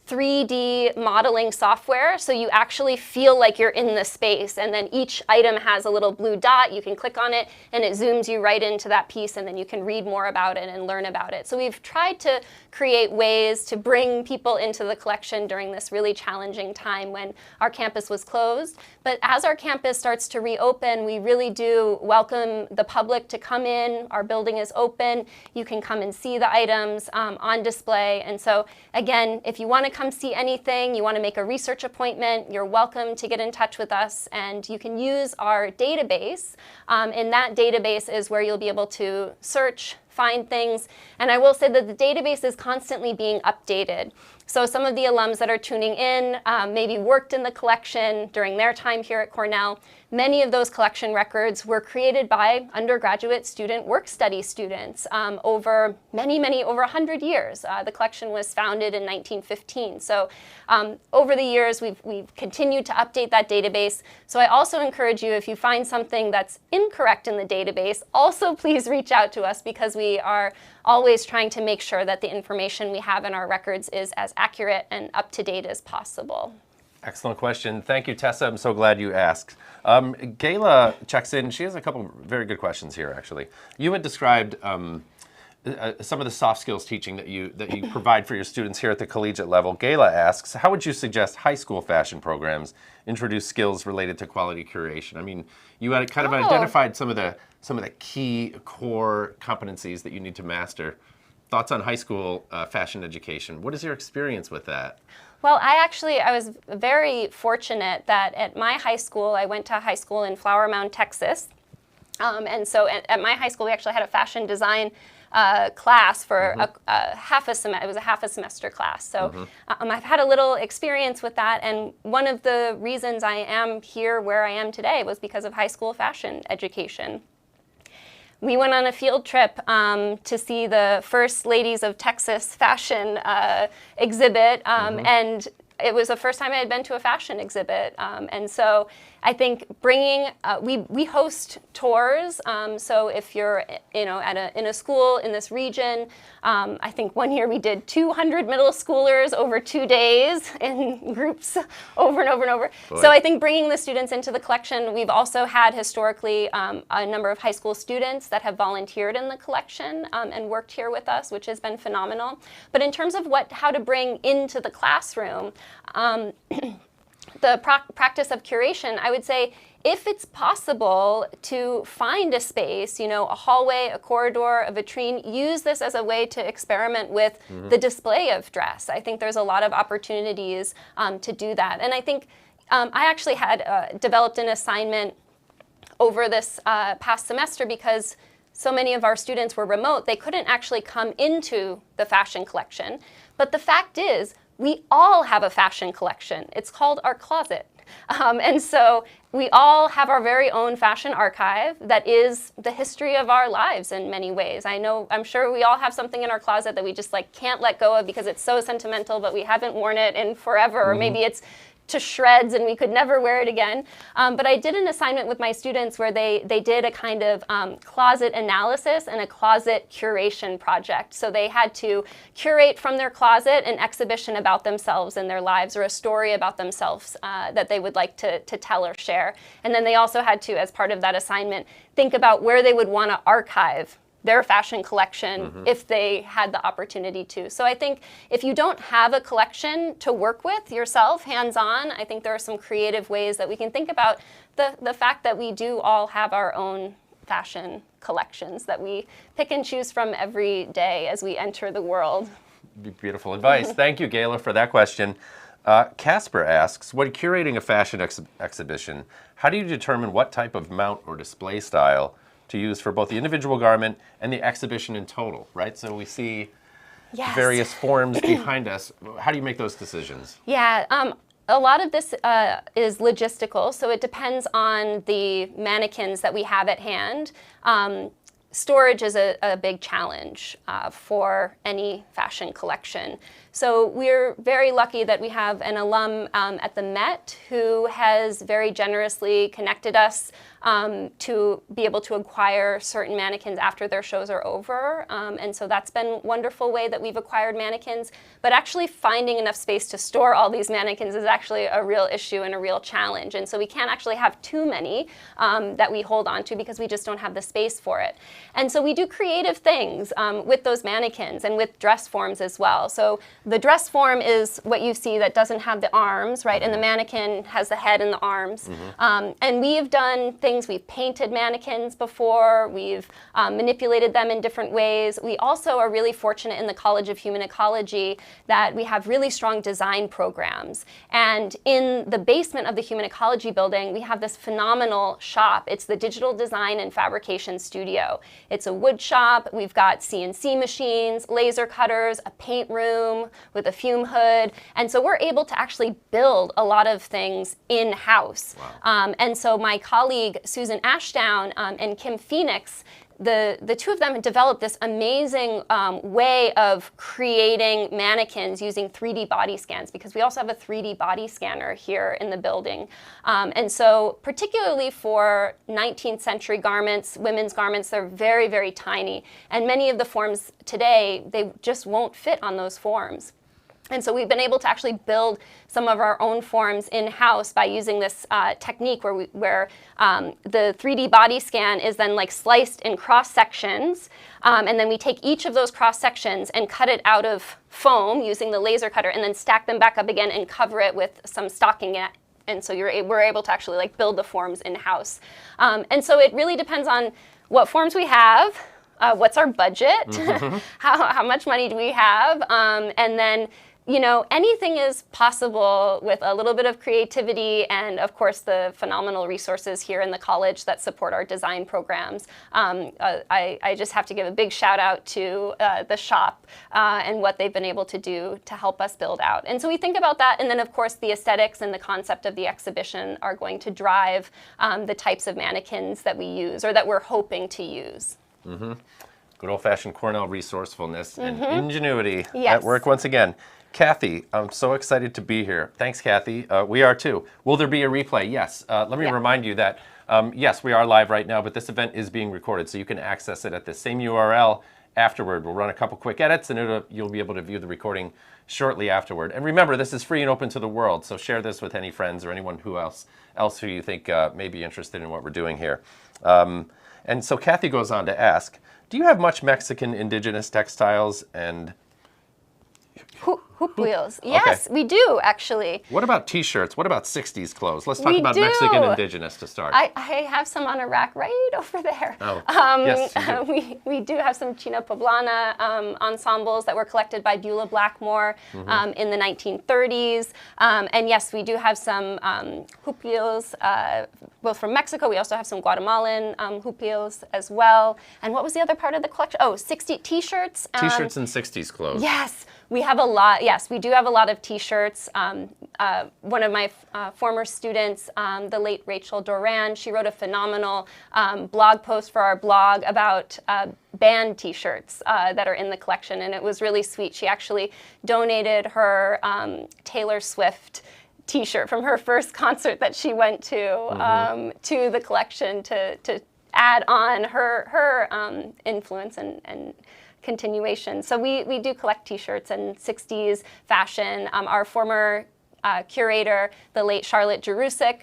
Speaker 2: 3D modeling software, so you actually feel like you're in the space, and then each item has a little blue dot. You can click on it and it zooms you right into that piece, and then you can read more about it and learn about it. So we've tried to create ways to bring people into the collection during this really challenging time when our campus was closed. But as our campus starts to reopen, we really do welcome the public to come in. Our building is open. You can come and see the items on display. And so again, if you want to come see anything, you want to make a research appointment, you're welcome to get in touch with us, and you can use our database. In that database is where you'll be able to search, find things, and I will say that the database is constantly being updated. So some of the alums that are tuning in maybe worked in the collection during their time here at Cornell. Many of those collection records were created by undergraduate student work study students over over 100 years. The collection was founded in 1915. So over the years, we've continued to update that database. So I also encourage you, if you find something that's incorrect in the database, also please reach out to us, because we are always trying to make sure that the information we have in our records is as accurate and up-to-date as possible.
Speaker 1: Excellent question. Thank you, Tessa. I'm so glad you asked. Gayla checks in. She has a couple very good questions here, actually. You had described some of the soft skills teaching that you provide for your students here at the collegiate level. Gayla asks, how would you suggest high school fashion programs introduce skills related to quality curation? I mean, you had kind of identified some of the key core competencies that you need to master. Thoughts on high school fashion education? What is your experience with that?
Speaker 2: Well, I was very fortunate that at my high school, I went to high school in Flower Mound, Texas. And so at my high school, we actually had a fashion design class for a half a semester. It was a half a semester class. So I've had a little experience with that. And one of the reasons I am here where I am today was because of high school fashion education. we went on a field trip to see the First Ladies of Texas fashion exhibit, and it was the first time I had been to a fashion exhibit. And so I think bringing, we host tours. So if you're, in a school in this region, I think one year we did 200 middle schoolers over 2 days in groups over and over and over.
Speaker 1: Boy.
Speaker 2: So I think bringing the students into the collection, we've also had historically a number of high school students that have volunteered in the collection and worked here with us, which has been phenomenal. But in terms of how to bring into the classroom, the practice of curation, I would say if it's possible to find a space, a hallway, a corridor, a vitrine, use this as a way to experiment with the display of dress. I think there's a lot of opportunities to do that. And I think I actually had developed an assignment over this past semester because so many of our students were remote. They couldn't actually come into the fashion collection. But the fact is, we all have a fashion collection. It's called our closet. And so we all have our very own fashion archive that is the history of our lives in many ways. I'm sure we all have something in our closet that we just can't let go of because it's so sentimental, but we haven't worn it in forever, or maybe it's to shreds and we could never wear it again. But I did an assignment with my students where they did a kind of closet analysis and a closet curation project. So they had to curate from their closet an exhibition about themselves and their lives, or a story about themselves that they would like to tell or share. And then they also had to, as part of that assignment, think about where they would want to archive their fashion collection if they had the opportunity to. So I think if you don't have a collection to work with yourself, hands-on, I think there are some creative ways that we can think about the fact that we do all have our own fashion collections that we pick and choose from every day as we enter the world.
Speaker 1: Beautiful advice. Thank you, Gayla, for that question. Casper asks, when curating a fashion exhibition, how do you determine what type of mount or display style to use for both the individual garment and the exhibition in total, right? So we see various forms behind us. How do you make those decisions?
Speaker 2: Yeah, a lot of this is logistical, so it depends on the mannequins that we have at hand. Storage is a big challenge for any fashion collection. So we're very lucky that we have an alum at the Met who has very generously connected us to be able to acquire certain mannequins after their shows are over. And so that's been a wonderful way that we've acquired mannequins. But actually finding enough space to store all these mannequins is actually a real issue and a real challenge. And so we can't actually have too many that we hold on to because we just don't have the space for it. And so we do creative things with those mannequins and with dress forms as well. So the dress form is what you see that doesn't have the arms, right? And the mannequin has the head and the arms. And we've done things, we've painted mannequins before, we've manipulated them in different ways. We also are really fortunate in the College of Human Ecology that we have really strong design programs. And in the basement of the Human Ecology building, we have this phenomenal shop. It's the Digital Design and Fabrication Studio. It's a wood shop. We've got CNC machines, laser cutters, a paint room with a fume hood. And so we're able to actually build a lot of things in-house. Wow. And so my colleague, Susan Ashdown and Kim Phoenix, the two of them had developed this amazing way of creating mannequins using 3D body scans, because we also have a 3D body scanner here in the building. And so particularly for 19th century garments, women's garments, they're very, very tiny. And many of the forms today, they just won't fit on those forms. And so we've been able to actually build some of our own forms in-house by using this technique where the 3D body scan is then sliced in cross sections, and then we take each of those cross sections and cut it out of foam using the laser cutter, and then stack them back up again and cover it with some stocking. And so we're able to actually build the forms in-house. And so it really depends on what forms we have. What's our budget? How much money do we have? And then, anything is possible with a little bit of creativity and, of course, the phenomenal resources here in the college that support our design programs. I just have to give a big shout out to the shop and what they've been able to do to help us build out. And so we think about that, and then, of course, the aesthetics and the concept of the exhibition are going to drive the types of mannequins that we use or that we're hoping to use.
Speaker 1: Good old-fashioned Cornell resourcefulness and ingenuity
Speaker 2: Yes.
Speaker 1: at work once again. Kathy, I'm so excited to be here. Thanks, Kathy. We are too. Will there be a replay? Yes. Let me remind you that, yes, we are live right now, but this event is being recorded, so you can access it at the same URL afterward. We'll run a couple quick edits, and you'll be able to view the recording shortly afterward. And remember, this is free and open to the world, so share this with any friends or anyone else who you think may be interested in what we're doing here. And so Kathy goes on to ask, do you have much Mexican indigenous textiles and
Speaker 2: Hoop wheels. Yes, we do, actually.
Speaker 1: What about T-shirts? What about 60s clothes? Let's talk
Speaker 2: We
Speaker 1: about
Speaker 2: do.
Speaker 1: Mexican indigenous to start.
Speaker 2: I have some on a rack right over there.
Speaker 1: Oh, yes, you do.
Speaker 2: We do have some China Poblana ensembles that were collected by Beulah Blackmore in the 1930s. And yes, we do have some hupios, both from Mexico. We also have some Guatemalan hupios as well. And what was the other part of the collection? Oh, 60 T-shirts.
Speaker 1: T-shirts and 60s clothes.
Speaker 2: Yes, we have a lot. Yes, we do have a lot of T-shirts. One of my former students, the late Rachel Doran, she wrote a phenomenal blog post for our blog about band T-shirts that are in the collection, and it was really sweet. She actually donated her Taylor Swift T-shirt from her first concert that she went to the collection to add on her influence and continuation. So we do collect T-shirts and 60s fashion. Our former curator, the late Charlotte Jerusik,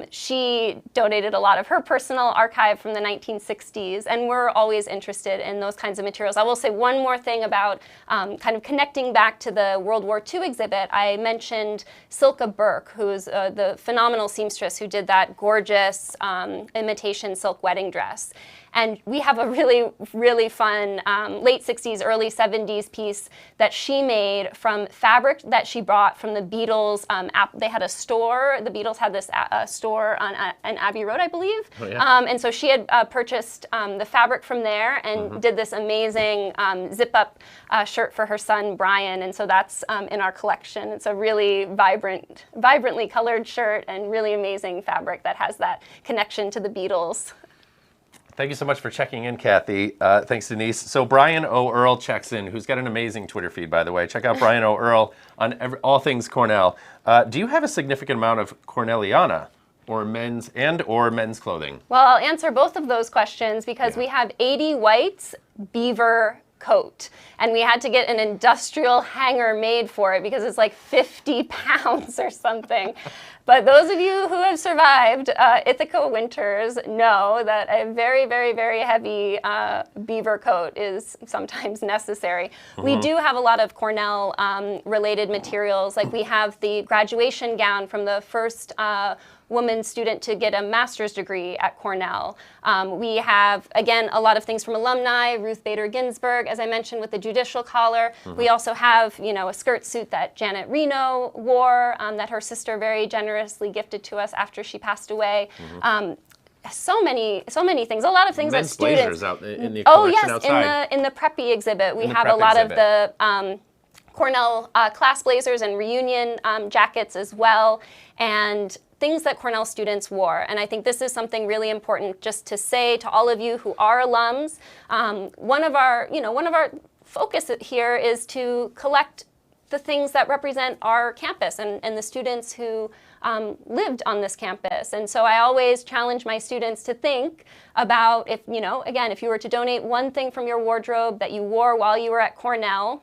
Speaker 2: she donated a lot of her personal archive from the 1960s, and we're always interested in those kinds of materials. I will say one more thing about kind of connecting back to the World War II exhibit. I mentioned Silke Burke, who's the phenomenal seamstress who did that gorgeous imitation silk wedding dress. And we have a really, really fun late 60s, early 70s piece that she made from fabric that she bought from the Beatles. They had a store. The Beatles had this store on Abbey Road, I believe.
Speaker 1: Oh, yeah.
Speaker 2: And so she had purchased the fabric from there and did this amazing zip-up shirt for her son, Brian. And so that's in our collection. It's a really vibrantly colored shirt and really amazing fabric that has that connection to the Beatles.
Speaker 1: Thank you so much for checking in, Kathy. Thanks, Denise. So Brian O. Earl checks in, who's got an amazing Twitter feed, by the way. Check out Brian O. Earl on all things Cornell. Do you have a significant amount of Cornelliana or men's clothing?
Speaker 2: Well, I'll answer both of those questions because we have 80 whites beaver coat, and we had to get an industrial hanger made for it because it's like 50 pounds or something. But those of you who have survived Ithaca winters know that a very, very, very heavy beaver coat is sometimes necessary. We do have a lot of Cornell related materials. Like we have the graduation gown from the first woman student to get a master's degree at Cornell. We have, again, a lot of things from alumni, Ruth Bader Ginsburg, as I mentioned, with the judicial collar. We also have, a skirt suit that Janet Reno wore that her sister very generously gifted to us after she passed away. So many things. A lot of things
Speaker 1: Men's
Speaker 2: that students.
Speaker 1: blazers out in the collection outside.
Speaker 2: in the preppy exhibit, we have a lot of the Cornell class blazers and reunion jackets as well, and things that Cornell students wore. And I think this is something really important just to say to all of you who are alums. One of our focus here is to collect the things that represent our campus and the students who lived on this campus. And so I always challenge my students to think about if you were to donate one thing from your wardrobe that you wore while you were at Cornell,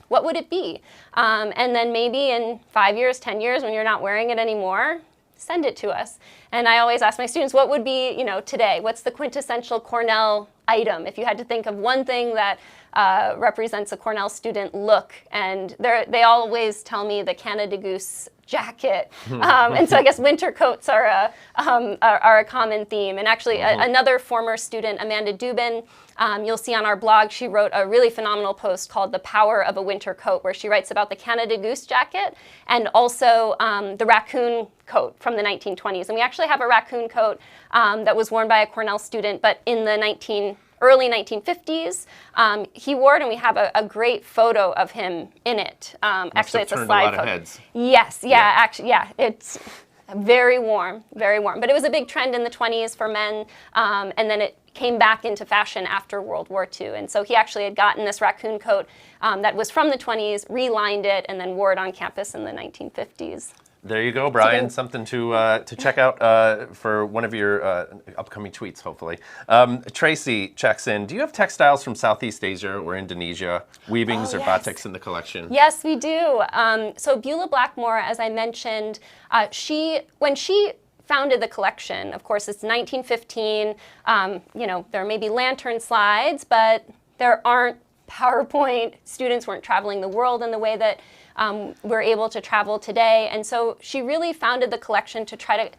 Speaker 2: what would it be? And then maybe in 5 years, 10 years, when you're not wearing it anymore, send it to us. And I always ask my students, what would be, today? What's the quintessential Cornell item? If you had to think of one thing that represents a Cornell student look, and they always tell me the Canada Goose jacket. And so I guess winter coats are a common theme. And actually, another former student, Amanda Dubin, you'll see on our blog, she wrote a really phenomenal post called The Power of a Winter Coat, where she writes about the Canada Goose jacket and also the raccoon coat from the 1920s. And we actually have a raccoon coat that was worn by a Cornell student, but in the early 1950s, he wore it, and we have a great photo of him in it. Actually, it's a slide photo.
Speaker 1: Heads.
Speaker 2: Yes, actually, it's very warm, very warm. But it was a big trend in the 20s for men, and then it came back into fashion after World War II. And so he actually had gotten this raccoon coat that was from the 20s, relined it, and then wore it on campus in the 1950s.
Speaker 1: There you go, Brian. Something to check out for one of your upcoming tweets, hopefully. Tracy checks in. Do you have textiles from Southeast Asia or Indonesia, weavings or batiks in the collection?
Speaker 2: Yes, we do. So Beulah Blackmore, as I mentioned, when she founded the collection, of course, it's 1915. There may be lantern slides, but there aren't PowerPoint. Students weren't traveling the world in the way that we're able to travel today. And so she really founded the collection to try to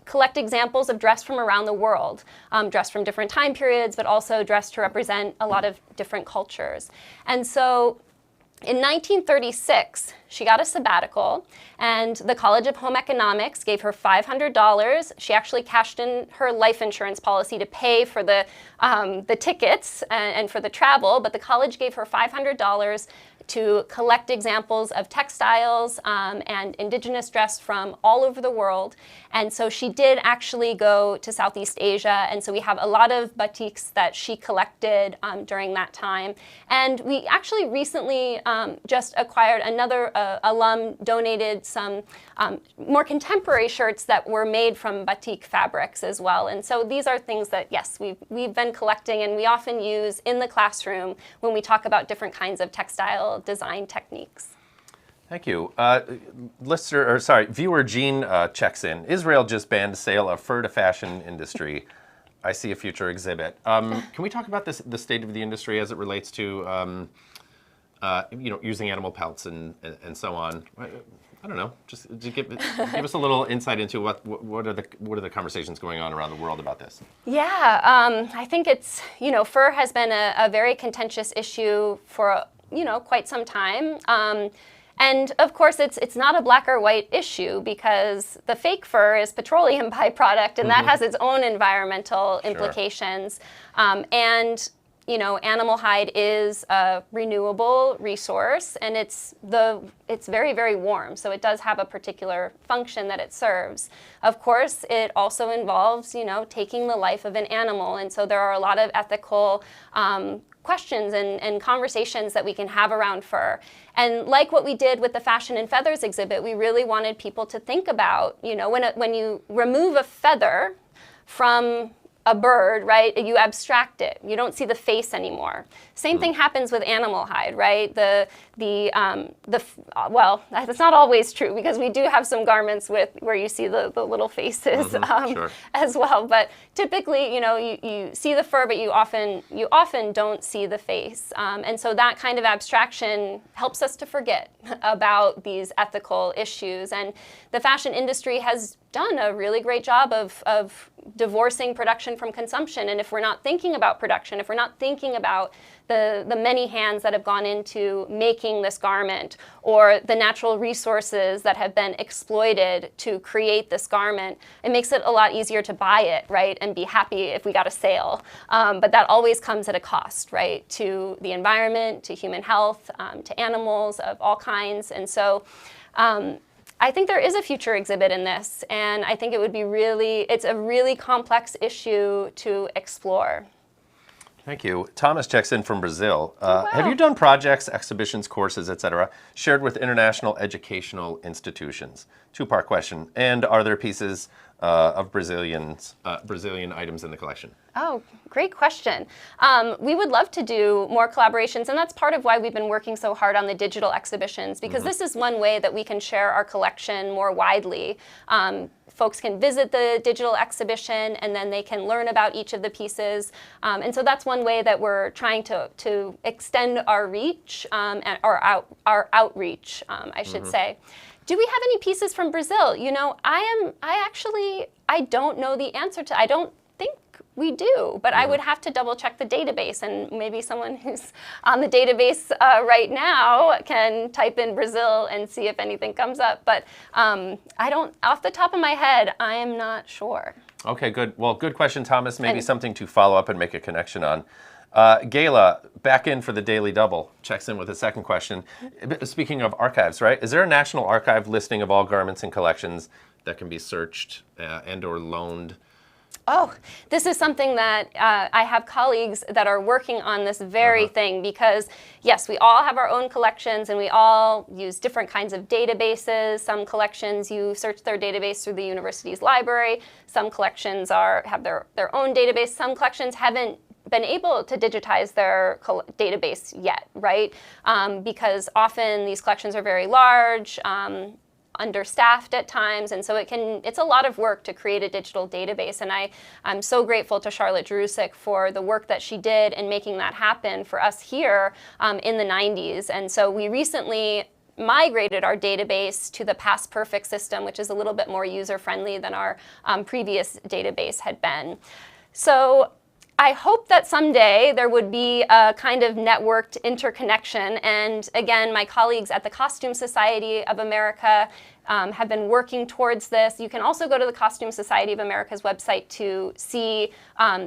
Speaker 2: collect examples of dress from around the world, dress from different time periods, but also dress to represent a lot of different cultures. And so in 1936, she got a sabbatical, and the College of Home Economics gave her $500. She actually cashed in her life insurance policy to pay for the tickets and for the travel, but the college gave her $500 to collect examples of textiles and indigenous dress from all over the world. And so she did actually go to Southeast Asia, and so we have a lot of batiks that she collected during that time. And we actually recently just acquired another alum donated some more contemporary shirts that were made from batik fabrics as well. And so these are things that, yes, we've been collecting and we often use in the classroom when we talk about different kinds of textile design techniques.
Speaker 1: Thank you. Viewer Jean checks in. Israel just banned sale of fur to fashion industry. I see a future exhibit. Can we talk about the state of the industry as it relates to using animal pelts and so on? I don't know. Just to give us a little insight into what are the conversations going on around the world about this?
Speaker 2: Yeah, I think it's fur has been a very contentious issue for quite some time. And of course, it's not a black or white issue because the fake fur is petroleum byproduct, and that has its own environmental implications. And animal hide is a renewable resource, and it's very, very warm, so it does have a particular function that it serves. Of course, it also involves, taking the life of an animal, and so there are a lot of ethical questions and conversations that we can have around fur. And like what we did with the Fashion and Feathers exhibit, we really wanted people to think about, when you remove a feather from a bird, right, you abstract it. You don't see the face anymore. Same thing happens with animal hide, right? Well, that's not always true because we do have some garments where you see the little faces as well. But typically, you see the fur, but you often don't see the face. And so that kind of abstraction helps us to forget about these ethical issues. And the fashion industry has done a really great job of divorcing production from consumption. And if we're not thinking about production, if we're not thinking about the many hands that have gone into making this garment or the natural resources that have been exploited to create this garment, it makes it a lot easier to buy it, right, and be happy if we got a sale. But that always comes at a cost, right, to the environment, to human health, to animals of all kinds. And so I think there is a future exhibit in this, and I think it's a really complex issue to explore.
Speaker 1: Thank you. Thomas checks in from Brazil.
Speaker 2: Wow.
Speaker 1: Have you done projects, exhibitions, courses, etc., shared with international educational institutions? Two-part question. And are there pieces of Brazilian items in the collection?
Speaker 2: Oh, great question. We would love to do more collaborations, and that's part of why we've been working so hard on the digital exhibitions, because this is one way that we can share our collection more widely. Folks can visit the digital exhibition, and then they can learn about each of the pieces. And so that's one way that we're trying to extend our reach, our outreach, I should say. Do we have any pieces from Brazil? I don't know the answer to. I don't think we do, but I would have to double check the database, and maybe someone who's on the database right now can type in Brazil and see if anything comes up. But I don't, off the top of my head, I am not sure. Okay, good. Well, good question, Thomas. Maybe something to follow up and make a connection on. Gayla, back in for the Daily Double, checks in with a second question. Speaking of archives, right? Is there a national archive listing of all garments and collections that can be searched and or loaned Oh, this is something that I have colleagues that are working on this very thing, because yes, we all have our own collections and we all use different kinds of databases. Some collections, you search their database through the university's library. Some collections have their own database. Some collections haven't been able to digitize their database yet, right? Because often these collections are very large, understaffed at times, and so it's a lot of work to create a digital database. And I'm so grateful to Charlotte Jerusik for the work that she did in making that happen for us here in the 90s. And so we recently migrated our database to the past perfect system, which is a little bit more user-friendly than our previous database had been. So I hope that someday there would be a kind of networked interconnection. And again, my colleagues at the Costume Society of America have been working towards this. You can also go to the Costume Society of America's website to see,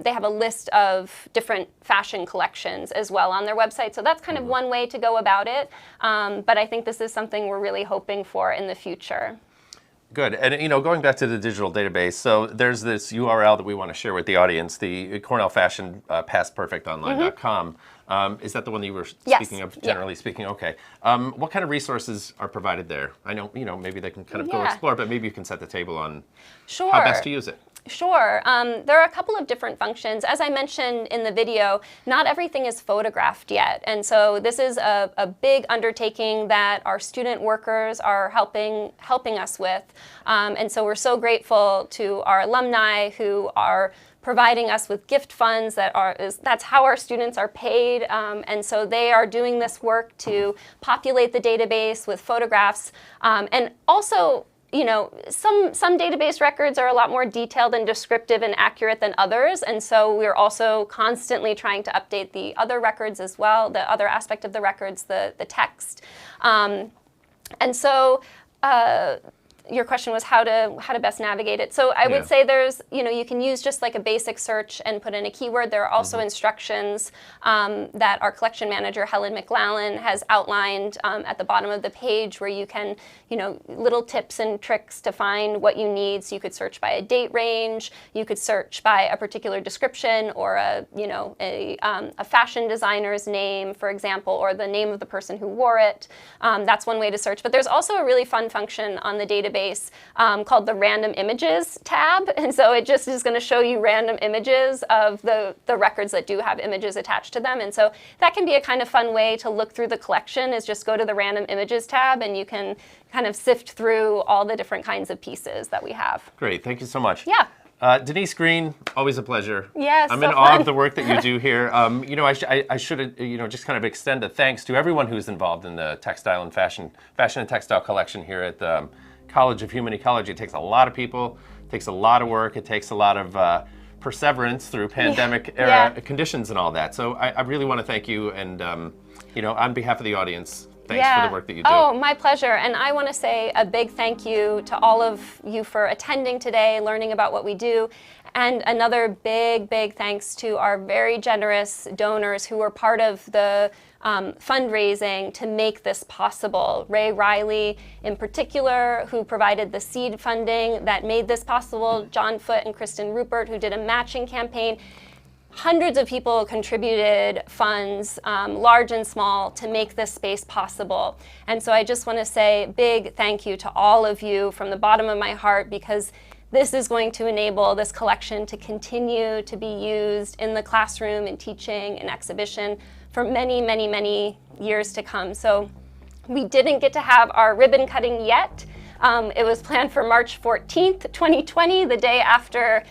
Speaker 2: they have a list of different fashion collections as well on their website. So that's kind of one way to go about it. But I think this is something we're really hoping for in the future.
Speaker 1: Good. And, going back to the digital database, so there's this URL that we want to share with the audience, the Cornell Fashion PastPerfectOnline.com. Is that the one that you were speaking of, generally speaking? Okay. What kind of resources are provided there? I know, maybe they can kind of go explore, but maybe you can set the table on how best to use it.
Speaker 2: Sure. There are a couple of different functions. As I mentioned in the video, not everything is photographed yet. And so this is a big undertaking that our student workers are helping us with. And so we're so grateful to our alumni who are providing us with gift funds. That's how our students are paid. And so they are doing this work to populate the database with photographs. And also, some database records are a lot more detailed and descriptive and accurate than others, and so we're also constantly trying to update the other records as well, the other aspect of the records, the text. And so your question was how to best navigate it. So I would say there's, you can use just like a basic search and put in a keyword. There are also instructions that our collection manager, Helen McLallen, has outlined at the bottom of the page, where you can, little tips and tricks to find what you need. So you could search by a date range, you could search by a particular description, or a fashion designer's name, for example, or the name of the person who wore it. That's one way to search. But there's also a really fun function on the database called the Random Images tab. And so it just is going to show you random images of the records that do have images attached to them. And so that can be a kind of fun way to look through the collection, is just go to the Random Images tab and you can kind of sift through all the different kinds of pieces that we have.
Speaker 1: Great. Thank you so much.
Speaker 2: Yeah.
Speaker 1: Denise Greene, always a pleasure.
Speaker 2: Yes,
Speaker 1: I'm in awe of the work that you do here. I should just kind of extend a thanks to everyone who's involved in the textile and fashion and textile collection here at the College of Human Ecology. It takes a lot of people, it takes a lot of work, it takes a lot of perseverance through pandemic era conditions and all that. So I really want to thank you, and on behalf of the audience, thanks for the work that you do.
Speaker 2: Oh, my pleasure. And I want to say a big thank you to all of you for attending today, learning about what we do. And another big, big thanks to our very generous donors who were part of the fundraising to make this possible. Ray Riley, in particular, who provided the seed funding that made this possible. John Foote and Kristen Rupert, who did a matching campaign. Hundreds of people contributed funds, large and small, to make this space possible. And so I just want to say big thank you to all of you from the bottom of my heart, because this is going to enable this collection to continue to be used in the classroom, in teaching, in exhibition for many, many, many years to come. So we didn't get to have our ribbon cutting yet. It was planned for March 14th, 2020, the day after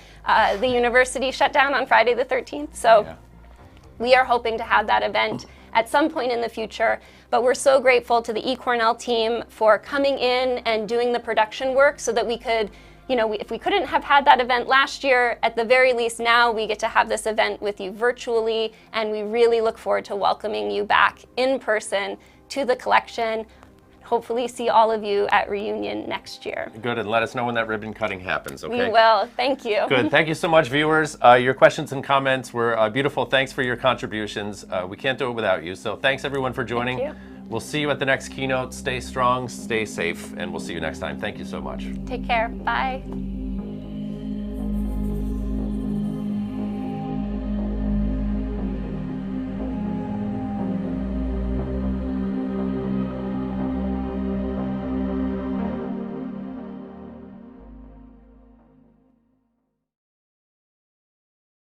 Speaker 2: the university shut down on Friday the 13th. So we are hoping to have that event at some point in the future. But we're so grateful to the eCornell team for coming in and doing the production work so that we could, if we couldn't have had that event last year, at the very least now we get to have this event with you virtually, and we really look forward to welcoming you back in person to the collection. Hopefully see all of you at Reunion next year.
Speaker 1: Good, and let us know when that ribbon cutting happens, okay?
Speaker 2: We will. Thank you.
Speaker 1: Good. Thank you so much, viewers. Your questions and comments were beautiful. Thanks for your contributions. We can't do it without you, so thanks everyone for joining.
Speaker 2: Thank you.
Speaker 1: We'll see you at the next keynote. Stay strong, stay safe, and we'll see you next time. Thank you so much.
Speaker 2: Take care. Bye.